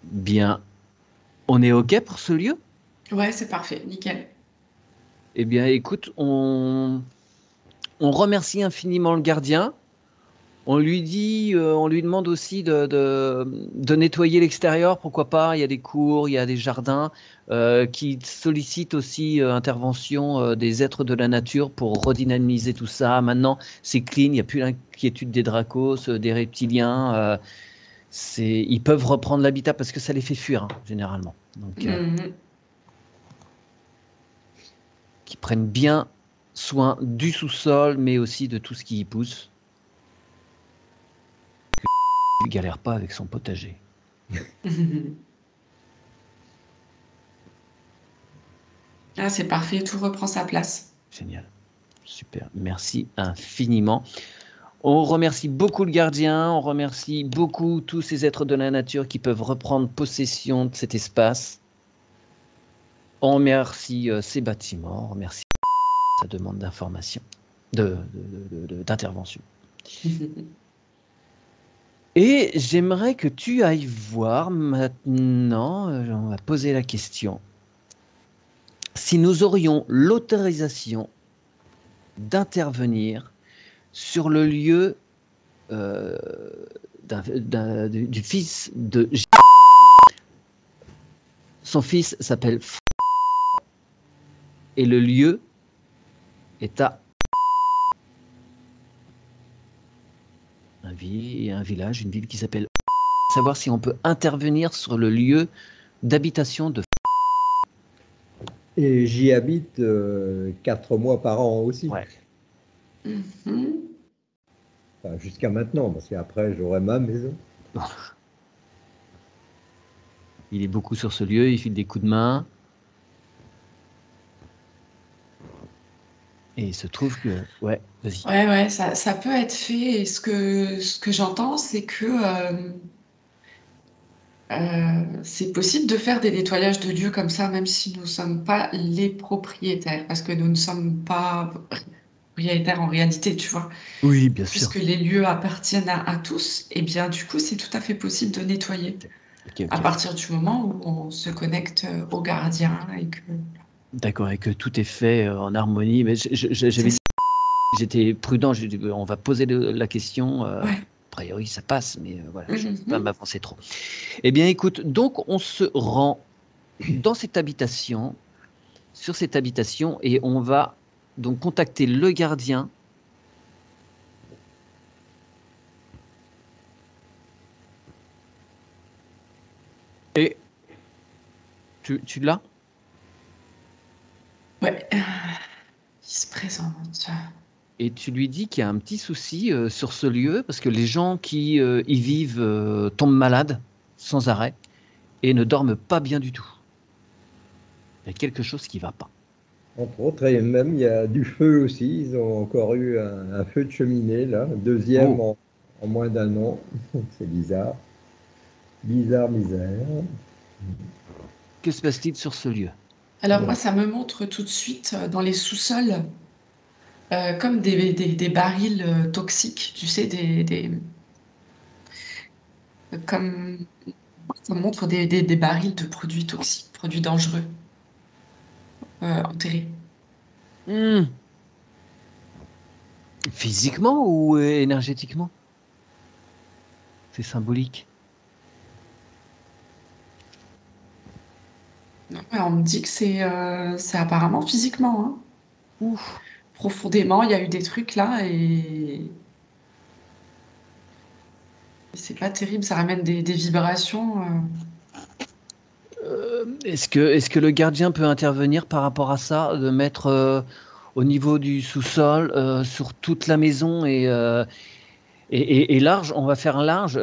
Bien. On est OK pour ce lieu? Ouais, c'est parfait, nickel. Eh bien, écoute, on remercie infiniment le gardien. On lui dit, on lui demande aussi de nettoyer l'extérieur, pourquoi pas. Il y a des cours, il y a des jardins qui sollicitent aussi intervention des êtres de la nature pour redynamiser tout ça. Maintenant, c'est clean, il n'y a plus l'inquiétude des dracos, des reptiliens. Ils peuvent reprendre l'habitat parce que ça les fait fuir, hein, généralement. Donc, Mhm. qui prennent bien soin du sous-sol, mais aussi de tout ce qui y pousse. Il galère pas avec son potager. Ah, c'est parfait, tout reprend sa place. Génial. Super. Merci infiniment. On remercie beaucoup le gardien, on remercie beaucoup tous ces êtres de la nature qui peuvent reprendre possession de cet espace. On remercie ces bâtiments, on remercie sa demande d'information, d'intervention. Et j'aimerais que tu ailles voir maintenant, on va poser la question, si nous aurions l'autorisation d'intervenir sur le lieu du fils de J. Son fils s'appelle F. Et le lieu est à un village, une ville qui s'appelle. Savoir si on peut intervenir sur le lieu d'habitation de F. Et j'y habite 4 mois par an aussi. Ouais. Mhm. Enfin, jusqu'à maintenant, parce qu'après, j'aurai ma maison. Il est beaucoup sur ce lieu, il file des coups de main. Et il se trouve que. Ouais, vas-y. Ouais, ouais, ça peut être fait. Et ce que j'entends, c'est que c'est possible de faire des nettoyages de lieux comme ça, même si nous ne sommes pas les propriétaires, parce que nous ne sommes pas propriétaires en réalité, tu vois. Oui, bien sûr. Puisque les lieux appartiennent à tous, et bien du coup, c'est tout à fait possible de nettoyer. Ok, à ok. partir du moment où on se connecte au gardien et que D'accord, et que tout est fait en harmonie. Mais j'avais dit, j'étais prudent, j'ai dit, on va poser la question. Ouais. A priori, ça passe, mais voilà, je ne peux pas Mhm. m'avancer trop. Eh bien, écoute, donc on se rend dans cette habitation, sur cette habitation, et on va donc contacter le gardien. Et tu l'as? Ouais. Il se présente. Et tu lui dis qu'il y a un petit souci sur ce lieu, parce que les gens qui y vivent tombent malades sans arrêt et ne dorment pas bien du tout. Il y a quelque chose qui ne va pas. Entre autres, et même il y a du feu aussi. Ils ont encore eu un feu de cheminée, là, deuxième Oh, en moins d'un an. C'est bizarre. Bizarre, misère. que se passe-t-il sur ce lieu? Alors moi, Ouais. ça me montre tout de suite dans les sous-sols comme des barils toxiques, tu sais, comme ça me montre des barils de produits toxiques, produits dangereux enterrés. Hmm. Physiquement ou énergétiquement? C'est symbolique. Ouais, on me dit que c'est apparemment physiquement, hein. Ouf. Profondément, il y a eu des trucs là et c'est pas terrible, ça ramène des vibrations. Est-ce que le gardien peut intervenir par rapport à ça, de mettre au niveau du sous-sol, sur toute la maison et large, on va faire large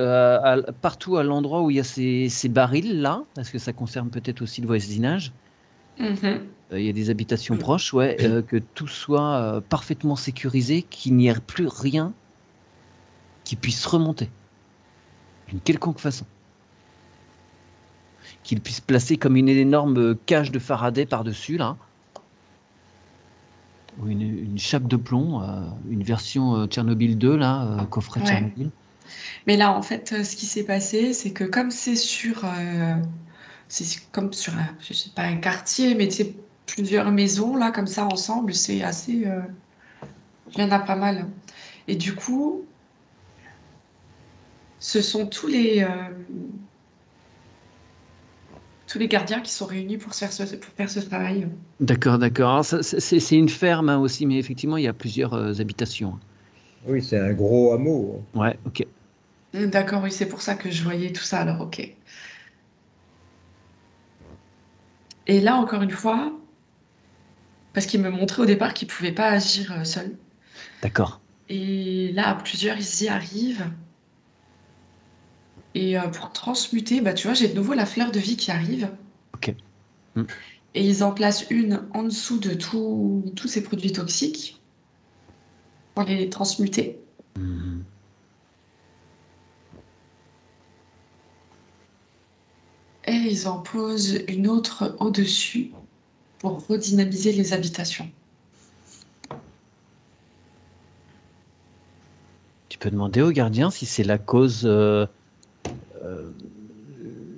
partout à l'endroit où il y a ces barils-là, parce que ça concerne peut-être aussi le voisinage. Mhm. Il y a des habitations proches, ouais, que tout soit parfaitement sécurisé, qu'il n'y ait plus rien qui puisse remonter d'une quelconque façon. Qu'il puisse placer comme une énorme cage de Faraday par-dessus, là, ou une chape de plomb, une version Tchernobyl 2, là, coffret Ouais. Tchernobyl. Mais là, en fait, ce qui s'est passé, c'est que comme c'est comme sur je sais pas, un quartier, mais c'est plusieurs maisons là, comme ça ensemble, c'est assez, il y en a pas mal. Et du coup, ce sont tous les gardiens qui sont réunis pour faire ce travail. D'accord, d'accord. Alors, c'est une ferme hein, aussi, mais effectivement, il y a plusieurs habitations. Oui, c'est un gros hameau. Ouais, ok. D'accord, oui, c'est pour ça que je voyais tout ça. Alors, ok. Et là, encore une fois, parce qu'il me montrait au départ qu'il pouvait pas agir seul. D'accord. Et là, à plusieurs, ils y arrivent. Et pour transmuter, bah, tu vois, j'ai de nouveau la fleur de vie qui arrive. Ok. Hmm. Et ils en placent une en dessous de tous ces produits toxiques pour les transmuter. Mhm. Et ils en posent une autre au-dessus pour redynamiser les habitations. Tu peux demander au gardien si c'est la cause, euh,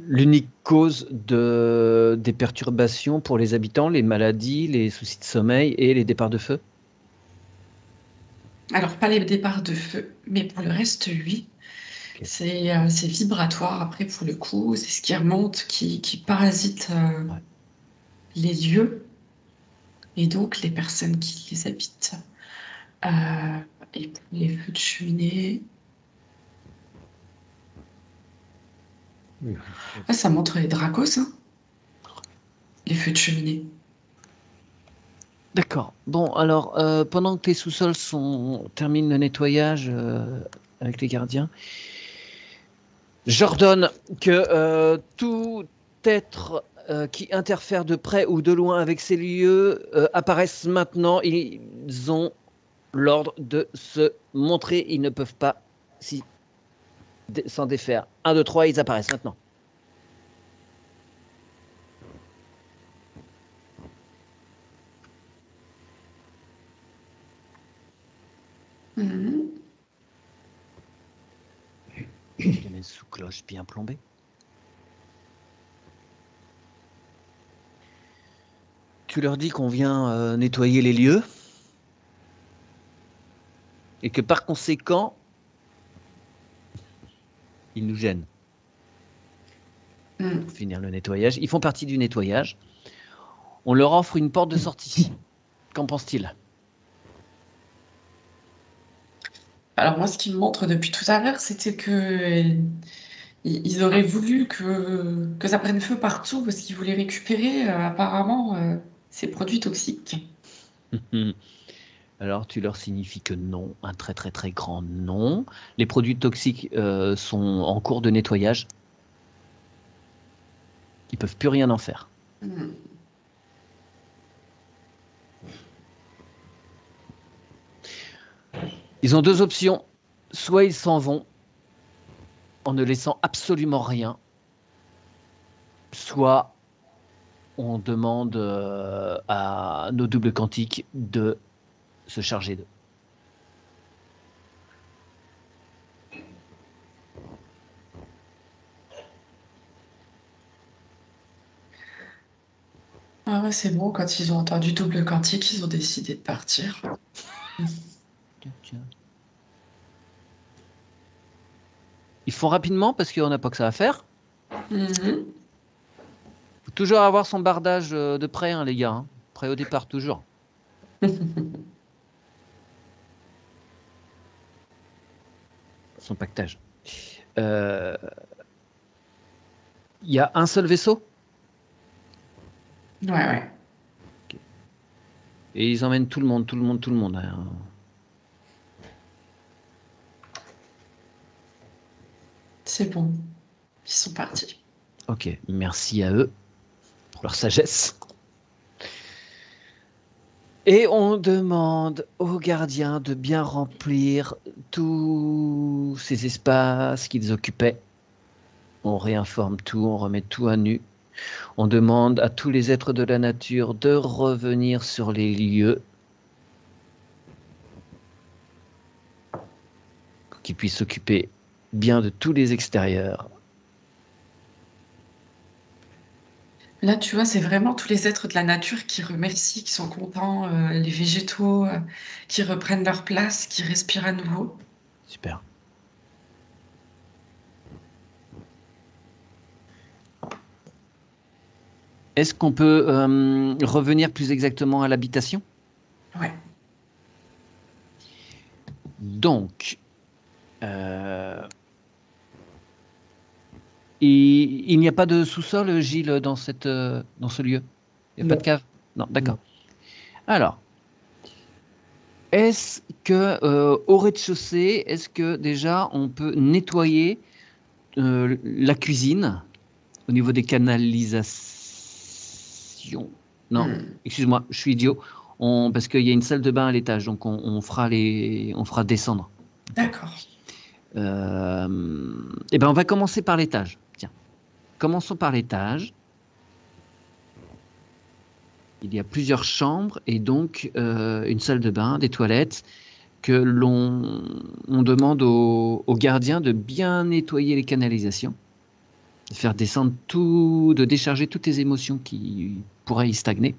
l'unique cause des perturbations pour les habitants, les maladies, les soucis de sommeil et les départs de feu. Alors, pas les départs de feu, mais pour le reste, oui. Ok. C'est vibratoire, après, pour le coup. C'est ce qui remonte, qui parasite Ouais. les lieux et donc les personnes qui les habitent. Euh, et pour les feux de cheminée, Oui. ah, ça montre les dracos, hein, les feux de cheminée. D'accord. Bon, alors, pendant que les sous-sols terminent le nettoyage avec les gardiens, j'ordonne que tout être qui interfère de près ou de loin avec ces lieux apparaisse maintenant. Ils ont l'ordre de se montrer. Ils ne peuvent pas s'en défaire. 1, 2, 3, ils apparaissent maintenant. Mhm. Je les mets sous cloche bien plombée. Tu leur dis qu'on vient nettoyer les lieux et que par conséquent, ils nous gênent Hmm. pour finir le nettoyage. Ils font partie du nettoyage. On leur offre une porte de sortie. Qu'en pense-t-il? Alors moi, ce qu'ils me montrent depuis tout à l'heure, c'était que ils auraient voulu que ça prenne feu partout parce qu'ils voulaient récupérer apparemment ces produits toxiques. Alors tu leur signifies que non, un très très très grand non. Les produits toxiques sont en cours de nettoyage. Ils peuvent plus rien en faire. Hmm. Ils ont deux options. Soit ils s'en vont en ne laissant absolument rien, soit on demande à nos doubles quantiques de se charger d'eux. Ah ouais, c'est bon, quand ils ont entendu double quantique, ils ont décidé de partir. Ils font rapidement parce qu'on n'a pas que ça à faire. Mhm. Faut toujours avoir son bardage de prêt, hein, les gars. Hein. Prêt au départ, toujours. Son pactage. Il y a un seul vaisseau Ouais, ouais. et ils emmènent tout le monde, tout le monde, tout le monde. Hein. C'est bon. Ils sont partis. Ok, merci à eux pour leur sagesse. Et on demande aux gardiens de bien remplir tous ces espaces qu'ils occupaient. On réinforme tout, on remet tout à nu. On demande à tous les êtres de la nature de revenir sur les lieux, qu'ils puissent s'occuper bien de tous les extérieurs. Là, tu vois, c'est vraiment tous les êtres de la nature qui remercient, qui sont contents, les végétaux qui reprennent leur place, qui respirent à nouveau. Super. Est-ce qu'on peut revenir plus exactement à l'habitation? Ouais. Donc, il n'y a pas de sous-sol, Gilles, dans ce lieu? Il n'y a pas de Non. cave? Non, d'accord. Non. Alors, est-ce que au rez-de-chaussée, est-ce que déjà on peut nettoyer la cuisine au niveau des canalisations? Non, Hmm. excuse-moi, je suis idiot. Parce qu'il y a une salle de bain à l'étage, donc on fera descendre. D'accord. Eh ben, on va commencer par l'étage. Tiens, commençons par l'étage. Il y a plusieurs chambres et donc une salle de bain, des toilettes, que on demande aux gardiens de bien nettoyer les canalisations, de faire descendre tout, de décharger toutes les émotions qui pourraient y stagner.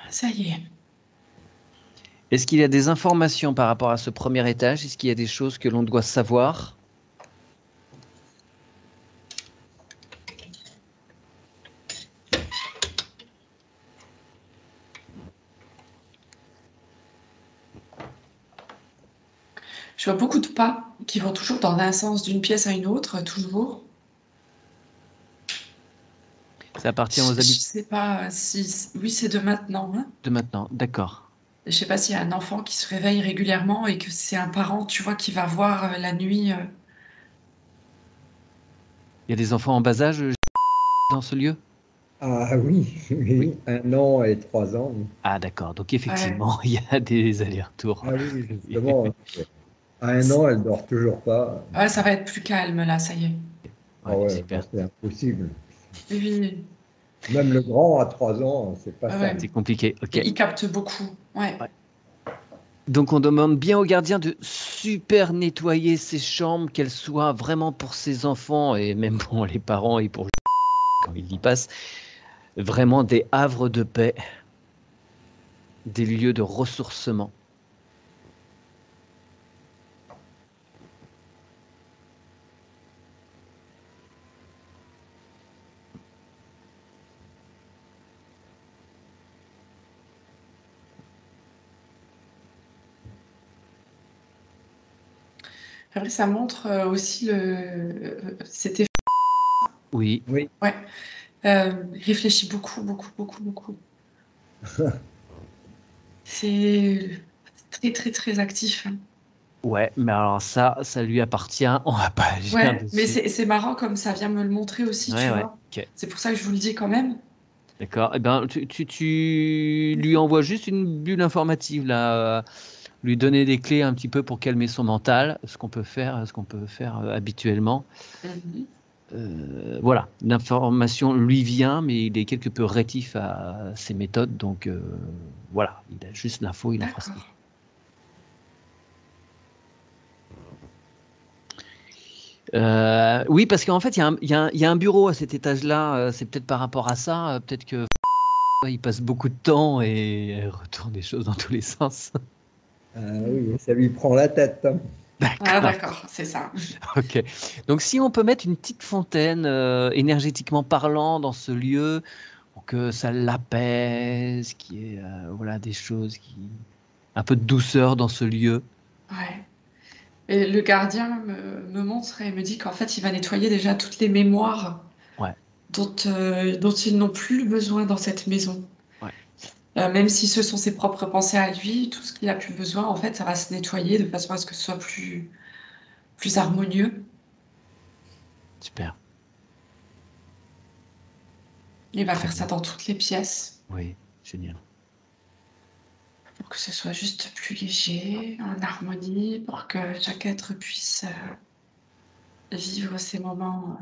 Ça y est. Est-ce qu'il y a des informations par rapport à ce premier étage? Est-ce qu'il y a des choses que l'on doit savoir? Je vois beaucoup de pas qui vont toujours dans un sens d'une pièce à une autre, toujours. Ça appartient aux Je habitants sais pas si... Oui, c'est de maintenant, hein. de maintenant. D'accord. Je sais pas s'il y a un enfant qui se réveille régulièrement et que c'est un parent, tu vois, qui va voir la nuit. Il y a des enfants en bas âge dans ce lieu? Ah oui, Oui. oui, 1 an et 3 ans. Ah d'accord, donc Ouais. effectivement, il y a des allers-retours. Ah oui, justement, à 1 an, elle dort toujours pas. Ouais, ça va être plus calme là, ça y est. Ah Ouais, ouais, là, super. c'est impossible. Oui, Même le grand à 3 ans, c'est pas ouais. C'est simple. compliqué. Ok. Et il capte beaucoup. Ouais. Ouais. Donc on demande bien au gardien de super nettoyer ses chambres, qu'elles soient vraiment pour ses enfants et même pour les parents et pour quand il y passe, vraiment des havres de paix, des lieux de ressourcement. Après, ça montre aussi c'était. Oui, Oui, Ouais. Il réfléchit beaucoup, beaucoup, beaucoup, beaucoup. C'est très, très, très actif. ouais, mais alors ça lui appartient, on va pas agir Ouais, mais dessus. c'est marrant comme ça vient me le montrer aussi, Ouais, tu ouais, vois. ok, C'est pour ça que je vous le dis quand même. d'accord. Eh ben, tu lui envoies juste une bulle informative là, lui donner des clés un petit peu pour calmer son mental, ce qu'on peut faire habituellement. Mhm. Voilà, l'information lui vient, mais il est quelque peu rétif à ses méthodes, donc voilà, il a juste l'info, il en fera ce qu'il D'accord. veut. Oui, parce qu'en fait, il y a un bureau à cet étage-là, c'est peut-être par rapport à ça, peut-être que il passe beaucoup de temps et retourne des choses dans tous les sens. oui, ça lui prend la tête, hein. Ah, D'accord, d'accord, c'est ça. ok. Donc si on peut mettre une petite fontaine, énergétiquement parlant, dans ce lieu, pour que ça l'apaise, qu'il y ait voilà, des choses un peu de douceur dans ce lieu. Ouais. Et le gardien me montre et me dit qu'en fait, il va nettoyer déjà toutes les mémoires Ouais, dont ils n'ont plus besoin dans cette maison. ouais, Même si ce sont ses propres pensées à lui, tout ce qu'il a plus besoin, en fait, ça va se nettoyer de façon à ce que ce soit plus harmonieux. super, Il va très faire ça bien. dans toutes les pièces Oui, génial. pour que ce soit juste plus léger, en harmonie, pour que chaque être puisse vivre ces moments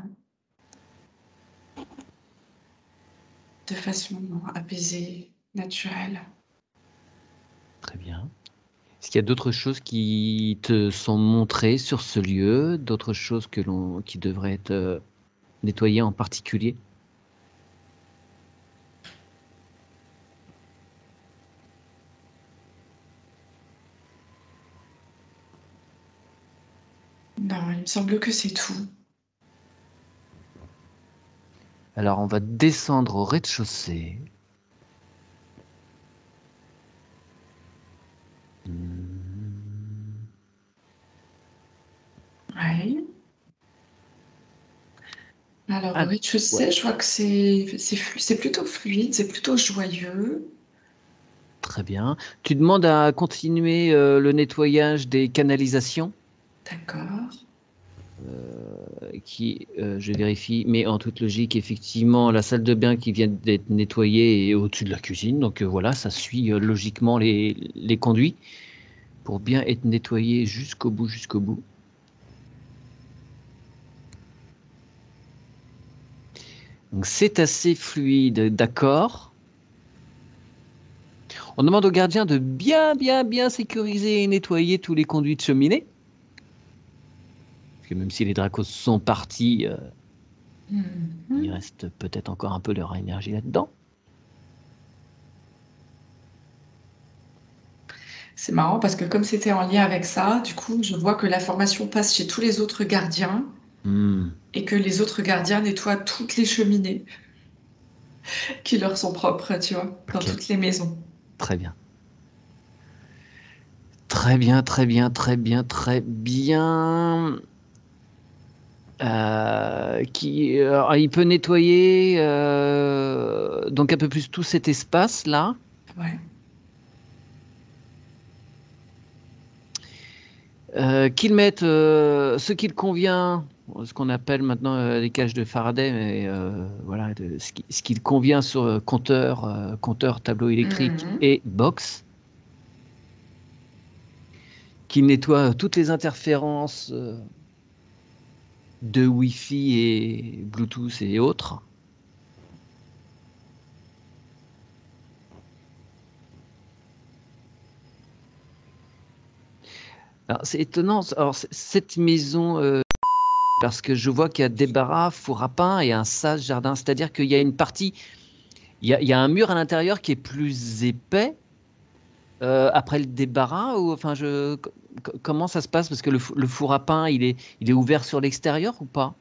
de façon apaisée, naturelle. Très bien. Est-ce qu'il y a d'autres choses qui te sont montrées sur ce lieu, d'autres choses qui devraient être nettoyées en particulier? Non, il me semble que c'est tout. Alors, on va descendre au rez-de-chaussée. Hmm. Ouais. Alors, au Ah, ouais, rez-de-chaussée, je vois que c'est plutôt fluide, c'est plutôt joyeux. très bien. Tu demandes à continuer le nettoyage des canalisations, D'accord. je vérifie, mais en toute logique, effectivement, la salle de bain qui vient d'être nettoyée est au-dessus de la cuisine. Donc voilà, ça suit logiquement les conduits pour bien être nettoyé jusqu'au bout, jusqu'au bout. Donc c'est assez fluide, d'accord. On demande au gardien de bien, bien, bien sécuriser et nettoyer tous les conduits de cheminée. Parce que même si les dracos sont partis, il Mhm. reste peut-être encore un peu de leur énergie là-dedans. C'est marrant parce que comme c'était en lien avec ça, du coup, je vois que l'information passe chez tous les autres gardiens Hmm, et que les autres gardiens nettoient toutes les cheminées qui leur sont propres, tu vois, dans ok, toutes les maisons. très bien. Très bien, très bien, très bien, très bien. Il peut nettoyer donc un peu plus tout cet espace-là. Ouais. Qu'il mette ce qu'il convient, ce qu'on appelle maintenant les cages de Faraday, mais voilà, ce qu'il convient sur compteur, compteur, tableau électrique Mhm. et box. Qu'il nettoie toutes les interférences de Wi-Fi et Bluetooth et autres. Alors, c'est étonnant. Alors, cette maison, parce que je vois qu'il y a débarras, four à pain et un sas jardin. C'est-à-dire qu'il y a une partie, il y a un mur à l'intérieur qui est plus épais après le débarras ou enfin comment ça se passe parce que le four à pain il est ouvert sur l'extérieur ou pas?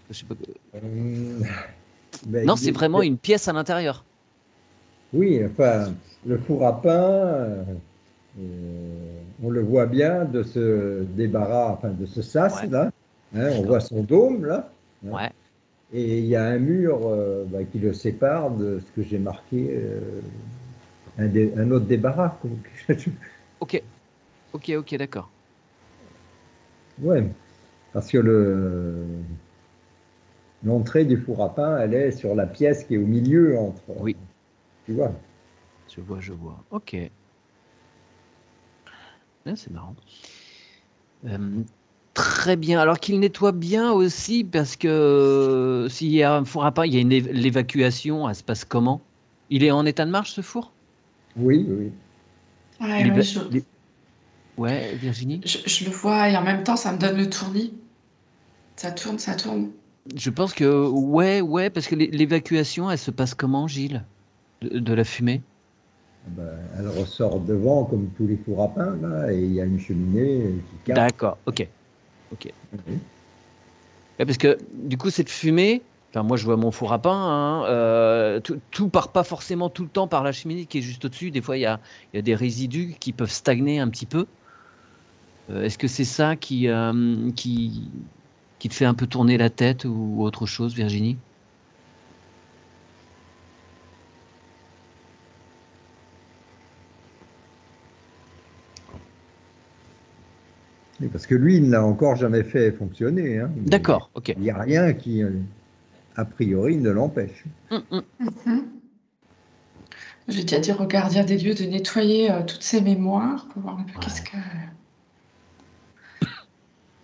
Je sais pas. Euh, ben, Non, c'est vraiment une pièce à l'intérieur. oui, enfin, le four à pain, on le voit bien de ce débarras, enfin de ce sas Ouais, là. Hein, on voit d'accord. son dôme là. Hein, Ouais, et il y a un mur qui le sépare de ce que j'ai marqué, un autre débarras. ok, ok, d'accord. Ouais, parce que l'entrée du four à pain, elle est sur la pièce qui est au milieu entre, Oui, tu vois. je vois. Ok. Ouais, c'est marrant. Euh, Très bien. Alors qu'il nettoie bien aussi, parce que s'il y a un four à pain, il y a l'évacuation, elle se passe comment? Il est en état de marche, ce four? Oui, oui. Ouais, ouais, L'éva- l'é- Ouais, Virginie? je le vois et en même temps, ça me donne le tournis. Ça tourne, ça tourne. Je pense que ouais, parce que l'évacuation, elle se passe comment, Gilles? De la fumée? Ah ben, elle ressort devant comme tous les fours à pain, là, et il y a une cheminée qui capte. D'accord, ok. Oui. Ouais, parce que du coup, cette fumée, enfin, moi je vois mon four à pain, hein, tout part pas forcément tout le temps par la cheminée qui est juste au-dessus. Des fois, il y a des résidus qui peuvent stagner un petit peu. Est-ce que c'est ça qui te fait un peu tourner la tête ou autre chose, Virginie? Et parce que lui, il ne l'a encore jamais fait fonctionner, hein, mais D'accord, ok. il n'y a rien qui, a priori, ne l'empêche. Hum. Mhm. J'ai déjà dit au gardien des lieux de nettoyer toutes ses mémoires pour voir un peu qu'est-ce Ouais.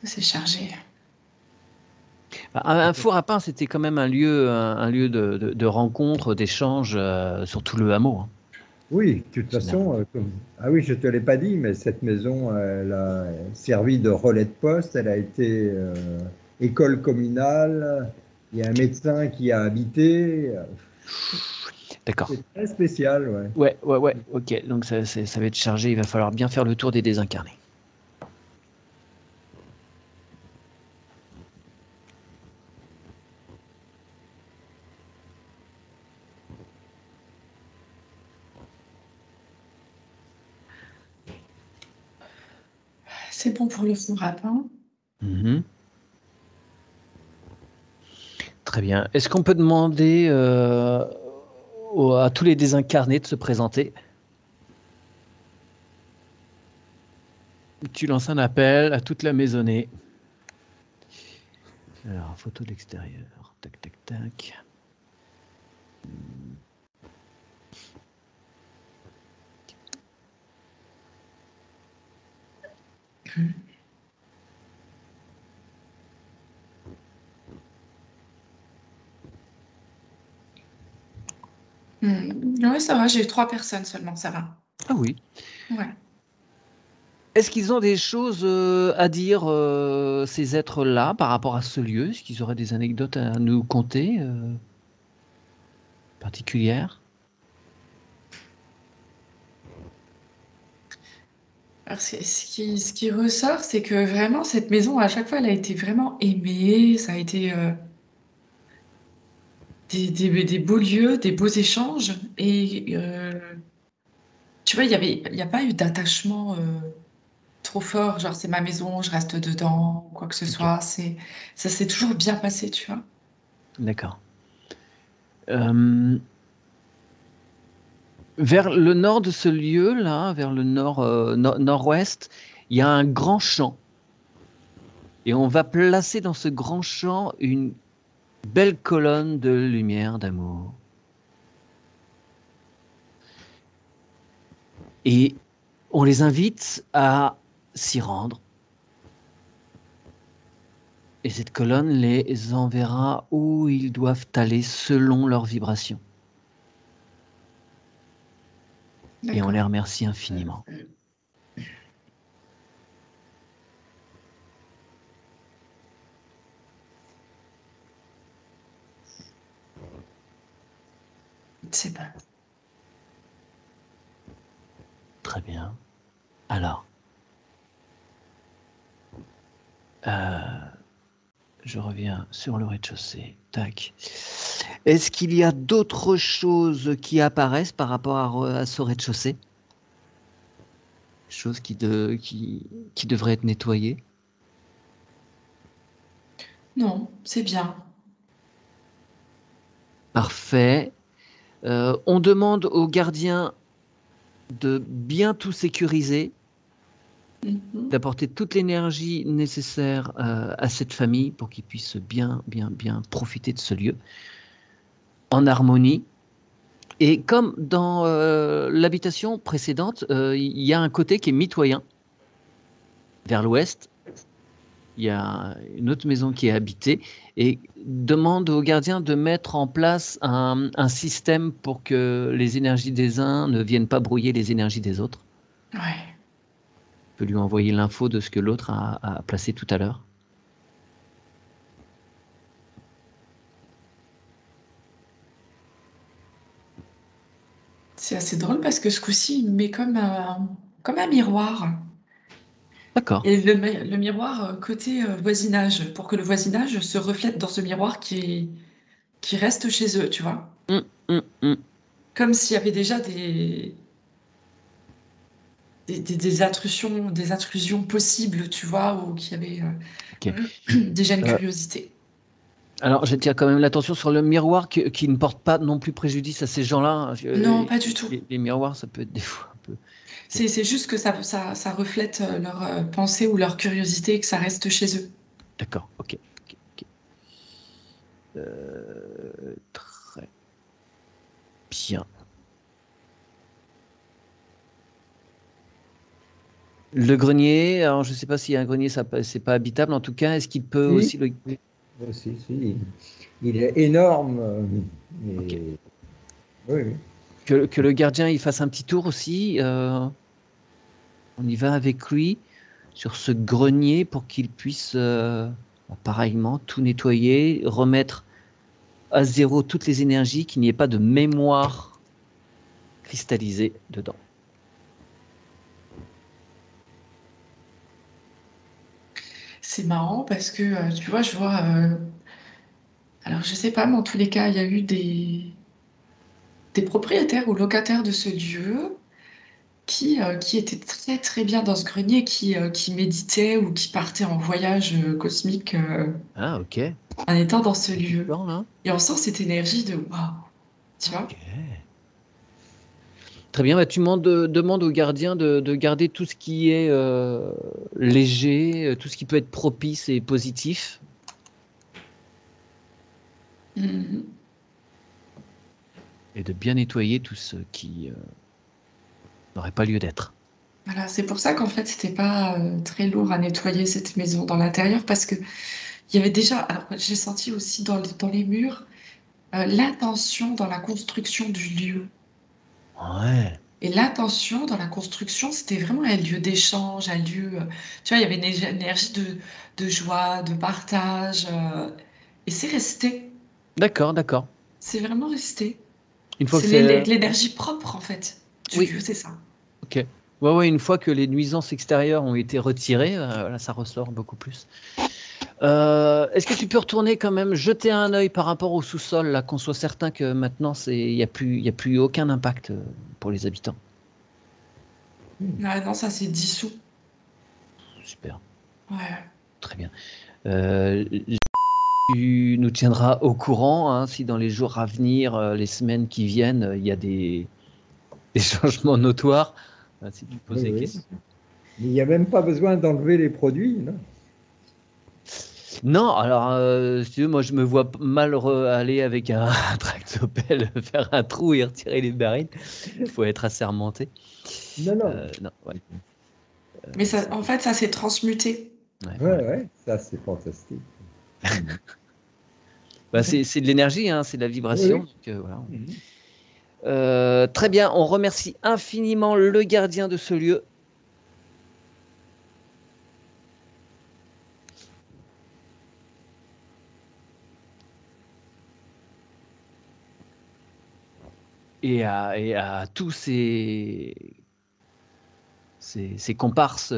que c'est chargé. Bah, un four à pain, c'était quand même un lieu de rencontre, d'échange sur tout le hameau, hein, Oui, de toute généralement. façon, ah oui, je ne te l'ai pas dit, mais cette maison, elle a servi de relais de poste, elle a été école communale, il y a un médecin qui a habité, D'accord. c'est très spécial, ouais. Ouais, ok. Donc ça va être chargé, il va falloir bien faire le tour des désincarnés. C'est bon pour le four à pain. Mhm. Très bien. Est-ce qu'on peut demander à tous les désincarnés de se présenter? Tu lances un appel à toute la maisonnée. Alors, photo de l'extérieur. Tac, tac, tac. Ouais, ça va, j'ai eu 3 personnes seulement, ça va. Ah oui. Ouais. Est-ce qu'ils ont des choses à dire, ces êtres-là, par rapport à ce lieu? Est-ce qu'ils auraient des anecdotes à nous conter particulières? Alors, ce qui ressort, c'est que vraiment, cette maison, à chaque fois, elle a été vraiment aimée. Ça a été des beaux lieux, des beaux échanges. Et tu vois, il y a pas eu d'attachement trop fort. Genre, c'est ma maison, je reste dedans, ou quoi que ce Ok, soit. Ça s'est toujours bien passé, tu vois. d'accord. Euh, Vers le nord de ce lieu-là, vers le nord-ouest, il y a un grand champ. Et on va placer dans ce grand champ une belle colonne de lumière, d'amour. Et on les invite à s'y rendre. Et cette colonne les enverra où ils doivent aller selon leur vibration. Et on les D'accord. remercie Euh, infiniment. c'est bon. Très bien. Alors, euh, je reviens sur le rez-de-chaussée. Tac. Est-ce qu'il y a d'autres choses qui apparaissent par rapport à ce rez-de-chaussée? Choses qui devraient être nettoyées? Non, c'est bien. Parfait. On demande aux gardiens de bien tout sécuriser, Mhm. d'apporter toute l'énergie nécessaire à cette famille pour qu'ils puissent bien profiter de ce lieu en harmonie. Et comme dans l'habitation précédente, il y a un côté qui est mitoyen. Vers l'ouest, il y a une autre maison qui est habitée et demande aux gardiens de mettre en place un système pour que les énergies des uns ne viennent pas brouiller les énergies des autres. Ouais. On peut lui envoyer l'info de ce que l'autre a placé tout à l'heure. C'est assez drôle parce que ce coup-ci, il me met comme un miroir. D'accord. Et le miroir côté voisinage, pour que le voisinage se reflète dans ce miroir qui reste chez eux, tu vois. Hum, hum, hum. Comme s'il y avait déjà des intrusions possibles, tu vois, ou qu'il y avait Ok. déjà une Euh, curiosité. alors, j'attire quand même l'attention sur le miroir qui ne porte pas non plus préjudice à ces gens-là. Non, pas du tout. Les miroirs, ça peut être des fois un peu. Ok. C'est juste que ça reflète leur pensée ou leur curiosité et que ça reste chez eux. D'accord. Ok. Ok, ok. Très bien. Le grenier, alors je ne sais pas s'il y a un grenier, c'est pas habitable. En tout cas, est-ce qu'il peut Si, aussi le. si, si. Il est énorme. Ok. Et... Oui, oui. Que le gardien il fasse un petit tour aussi. On y va avec lui sur ce grenier pour qu'il puisse pareillement tout nettoyer, remettre à zéro toutes les énergies, qu'il n'y ait pas de mémoire cristallisée dedans. C'est marrant parce que, tu vois, je vois... alors, je sais pas, mais en tous les cas, il y a eu des propriétaires ou locataires de ce lieu qui étaient très, très bien dans ce grenier, qui méditaient ou qui partaient en voyage cosmique Ah, ok. en étant dans ce Du lieu. plan, là. Et on sent cette énergie de waouh, tu vois? Ok. Très bien, bah, tu demandes au gardien de garder tout ce qui est léger, tout ce qui peut être propice et positif, Mhm. et de bien nettoyer tout ce qui n'aurait pas lieu d'être. Voilà, c'est pour ça qu'en fait, c'était pas très lourd à nettoyer cette maison dans l'intérieur parce que il y avait déjà, alors j'ai senti aussi dans les murs l'intention dans la construction du lieu. Ouais, Et l'intention dans la construction, c'était vraiment un lieu d'échange, un lieu, tu vois, il y avait une énergie de joie, de partage, et c'est resté. d'accord, d'accord. C'est vraiment resté. Une fois que C'est c'est. l'énergie propre, en fait, du Oui, lieu, c'est ça. ok. Ouais, ouais, une fois que les nuisances extérieures ont été retirées, là, ça ressort beaucoup plus. Est-ce que tu peux retourner quand même, jeter un œil par rapport au sous-sol, là, qu'on soit certain que maintenant, il y a plus aucun impact pour les habitants. Ah non, ça c'est dissous. Super, Ouais. très bien. Euh, Tu nous tiendras au courant hein, si dans les jours à venir, les semaines qui viennent, il y a des changements notoires. Si tu poses Oui, des oui. questions. Mais il n'y a même pas besoin d'enlever les produits, non? Non, alors, si tu veux, moi je me vois mal aller avec un, un tractopelle, faire un trou et retirer les barils. Il faut être assermenté. Non, non. Non, ouais, Mais ça, c'est en fait, ça s'est transmuté. ouais, Ouais, voilà. ouais, ça c'est fantastique. Mhm. Bah, c'est de l'énergie, hein, c'est de la vibration. Oui, Donc, voilà. oui. Mhm. Très bien, on remercie infiniment le gardien de ce lieu. et à tous ces comparses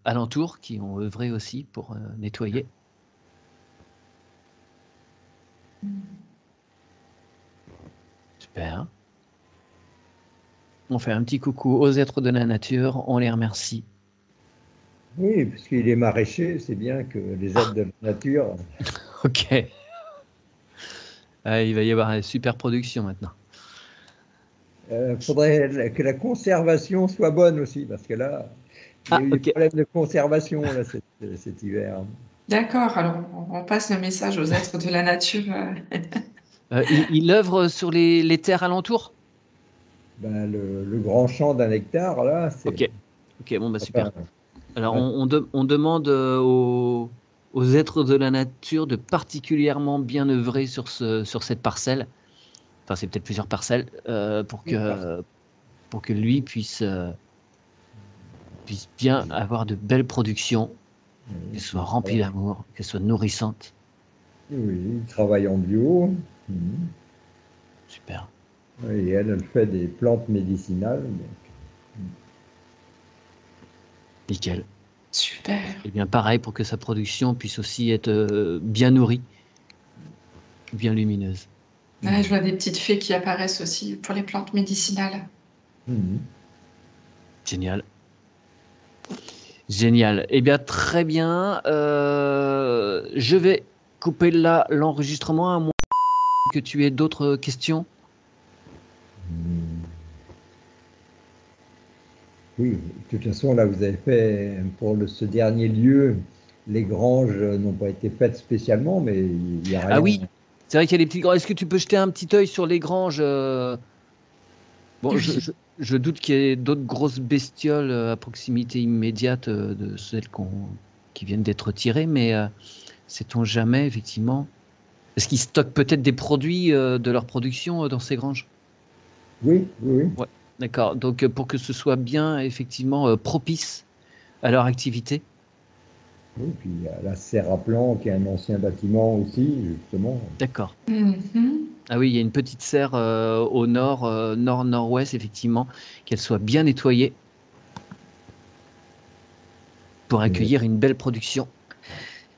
alentours qui ont œuvré aussi pour nettoyer. Super. On fait un petit coucou aux êtres de la nature, on les remercie. Oui, parce qu'il est maraîcher, c'est bien que les aides de la nature. Ok. Ah, il va y avoir une super production maintenant. Faudrait que la conservation soit bonne aussi, parce que là, il y a Ah, eu des ok. problèmes de conservation là, cet hiver. D'accord, alors on passe le message aux êtres de la nature. Il œuvre sur les terres alentours? Ben, le grand champ d'un hectare, là, c'est. Ok. Ok, bon, bah super. Enfin, Alors, ouais, on demande aux êtres de la nature de particulièrement bien œuvrer sur cette parcelle. Enfin, c'est peut-être plusieurs parcelles, pour que lui puisse bien avoir de belles productions, qu'elles soient remplies d'amour, qu'elles soient nourrissantes. oui, il travaille en bio. Mhm. Super. Et elle fait des plantes médicinales. Nickel. Super. Et bien, pareil, pour que sa production puisse aussi être bien nourrie, bien lumineuse. Là, je vois des petites fées qui apparaissent aussi pour les plantes médicinales. Mhm. Génial. Génial. Eh bien, très bien. Je vais couper là l'enregistrement à moins que tu aies d'autres questions. Mhm. Oui, de toute façon, là, vous avez fait, pour ce dernier lieu, les granges n'ont pas été faites spécialement, mais il n'y a Ah rien. oui, c'est vrai qu'il y a des petits granges. Est-ce que tu peux jeter un petit œil sur les granges? Bon, Oui. je doute qu'il y ait d'autres grosses bestioles à proximité immédiate de celles qui viennent d'être tirées, mais sait-on jamais, effectivement. Est-ce qu'ils stockent peut-être des produits de leur production dans ces granges? Oui, oui, Ouais, d'accord. Donc, pour que ce soit bien, effectivement, propice à leur activité. oui. Puis il y a la serre à plan, qui est un ancien bâtiment aussi, justement. D'accord. Mhm. Ah oui, il y a une petite serre au nord, nord-nord-ouest, effectivement, qu'elle soit bien nettoyée pour Et, accueillir une belle production.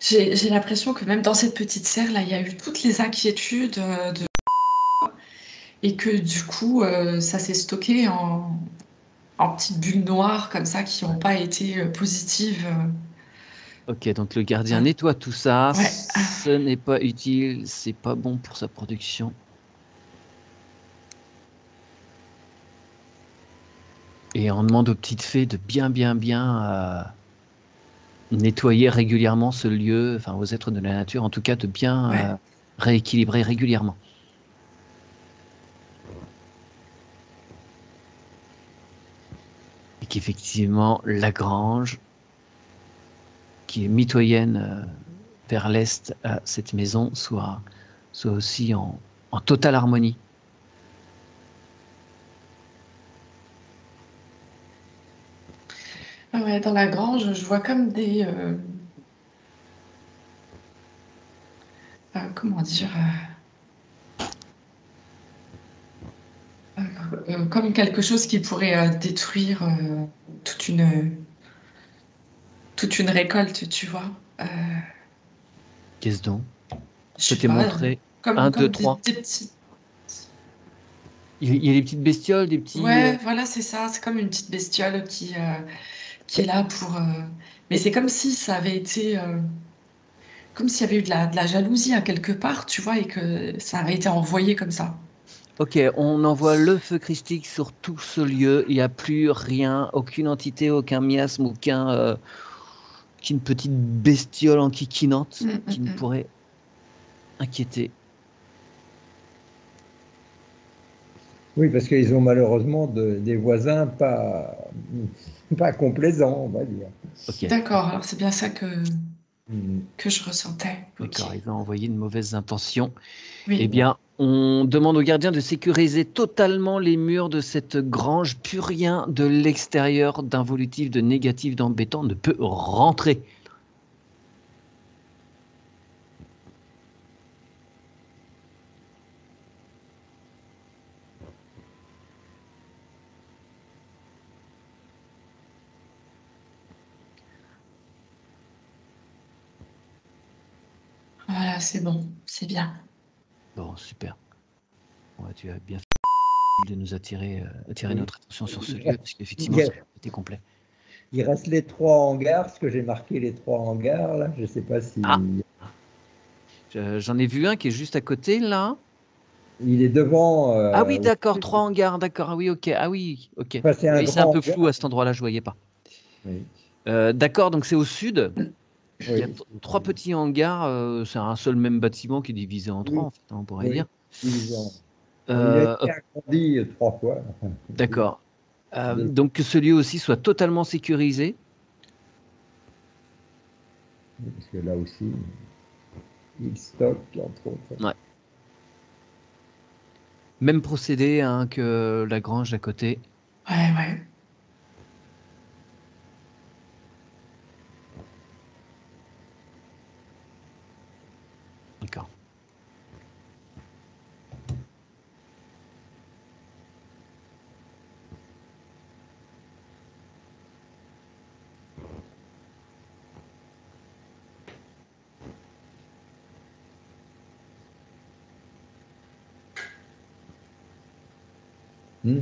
J'ai l'impression que même dans cette petite serre, là, il y a eu toutes les inquiétudes et que du coup, ça s'est stocké en petites bulles noires comme ça qui n'ont pas été positives. Ok, donc le gardien Ah, nettoie tout ça. ouais. Ce n'est pas utile, c'est pas bon pour sa production. Et on demande aux petites fées de bien nettoyer régulièrement ce lieu, enfin aux êtres de la nature, en tout cas de bien Ouais. rééquilibrer régulièrement. Et qu'effectivement, la grange, qui est mitoyenne vers l'est à cette maison, soit aussi en totale harmonie. Ah ouais, dans la grange, je vois comme des, comment dire, comme quelque chose qui pourrait détruire toute une, toute une récolte, tu vois. Qu'est-ce donc? Je Je sais t'ai pas, montré un, deux, comme trois. des petits. Il y a des petites bestioles, des petits. Ouais, voilà, c'est ça. C'est comme une petite bestiole qui est là pour. Mais c'est comme si ça avait été. Comme s'il y avait eu de la jalousie à quelque part, tu vois, et que ça avait été envoyé comme ça. Ok, on envoie le feu christique sur tout ce lieu. Il n'y a plus rien, aucune entité, aucun miasme, aucune petite bestiole enquiquinante Mm, qui mm, nous mm. pourrait inquiéter. oui, parce qu'ils ont malheureusement des voisins pas complaisants, on va dire. Ok, D'accord, alors c'est bien ça Mhm. que je ressentais. Ok. d'accord, ils ont envoyé de mauvaises intentions. Eh Oui. bien, on demande aux gardiens de sécuriser totalement les murs de cette grange. Plus rien de l'extérieur, d'involutif, de négatif, d'embêtant ne peut rentrer. Voilà, c'est bon, c'est bien. Bon, super. Ouais, tu as bien fait de nous attirer Oui. notre attention sur ce lieu, parce Il, qu'effectivement, y a- ça était complet. il reste les 3 hangars, ce que j'ai marqué les 3 hangars, là. Je ne sais pas si Ah. J'en ai vu un qui est juste à côté, là. il est devant. Ah oui, d'accord, 3 hangars, d'accord. Ah oui, ok. Ah oui, ok. Enfin, c'est un Oui, c'est un grand peu hangar. flou à cet endroit-là, je voyais pas. Oui. D'accord, donc c'est au sud. Il y a Oui. 3 petits hangars. C'est un seul même bâtiment qui est divisé en 3, Oui. en fait, on pourrait Oui. dire. Bon, il a été Hop, agrandi 3 fois. d'accord. Deux- Donc que ce lieu aussi soit totalement sécurisé. Parce que là aussi, il stocke, entre autres. Ouais. Même procédé hein, que la grange à côté. Ouais, ouais. D'accord. Hmm.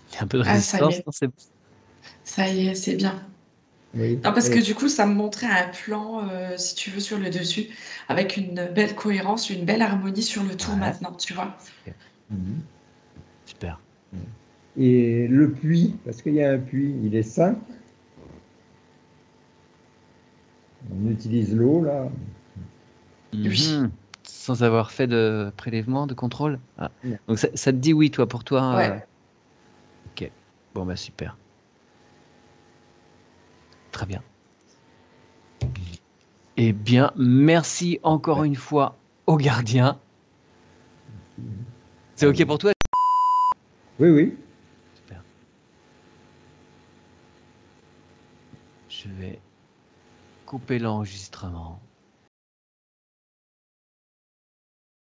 Il y a un peu de Ah, ça y résistance. est, Non, c'est... ça y est, c'est bien. Oui. Non, parce que Et- du coup, ça me montrait un plan, si tu veux, sur le dessus, avec une belle cohérence, une belle harmonie sur le tout Ouais. maintenant, tu vois. Mhm. Super. Et le puits, parce qu'il y a un puits, il est sain. On utilise l'eau, là. Oui. Mhm. Sans avoir fait de prélèvement, de contrôle. Ah. Non. Donc ça te dit oui, toi, pour toi. Ouais. Ok. Bon, bah super. Très bien. Eh bien, merci encore une fois au gardien. C'est ok pour toi? Oui, oui. Super. Je vais couper l'enregistrement.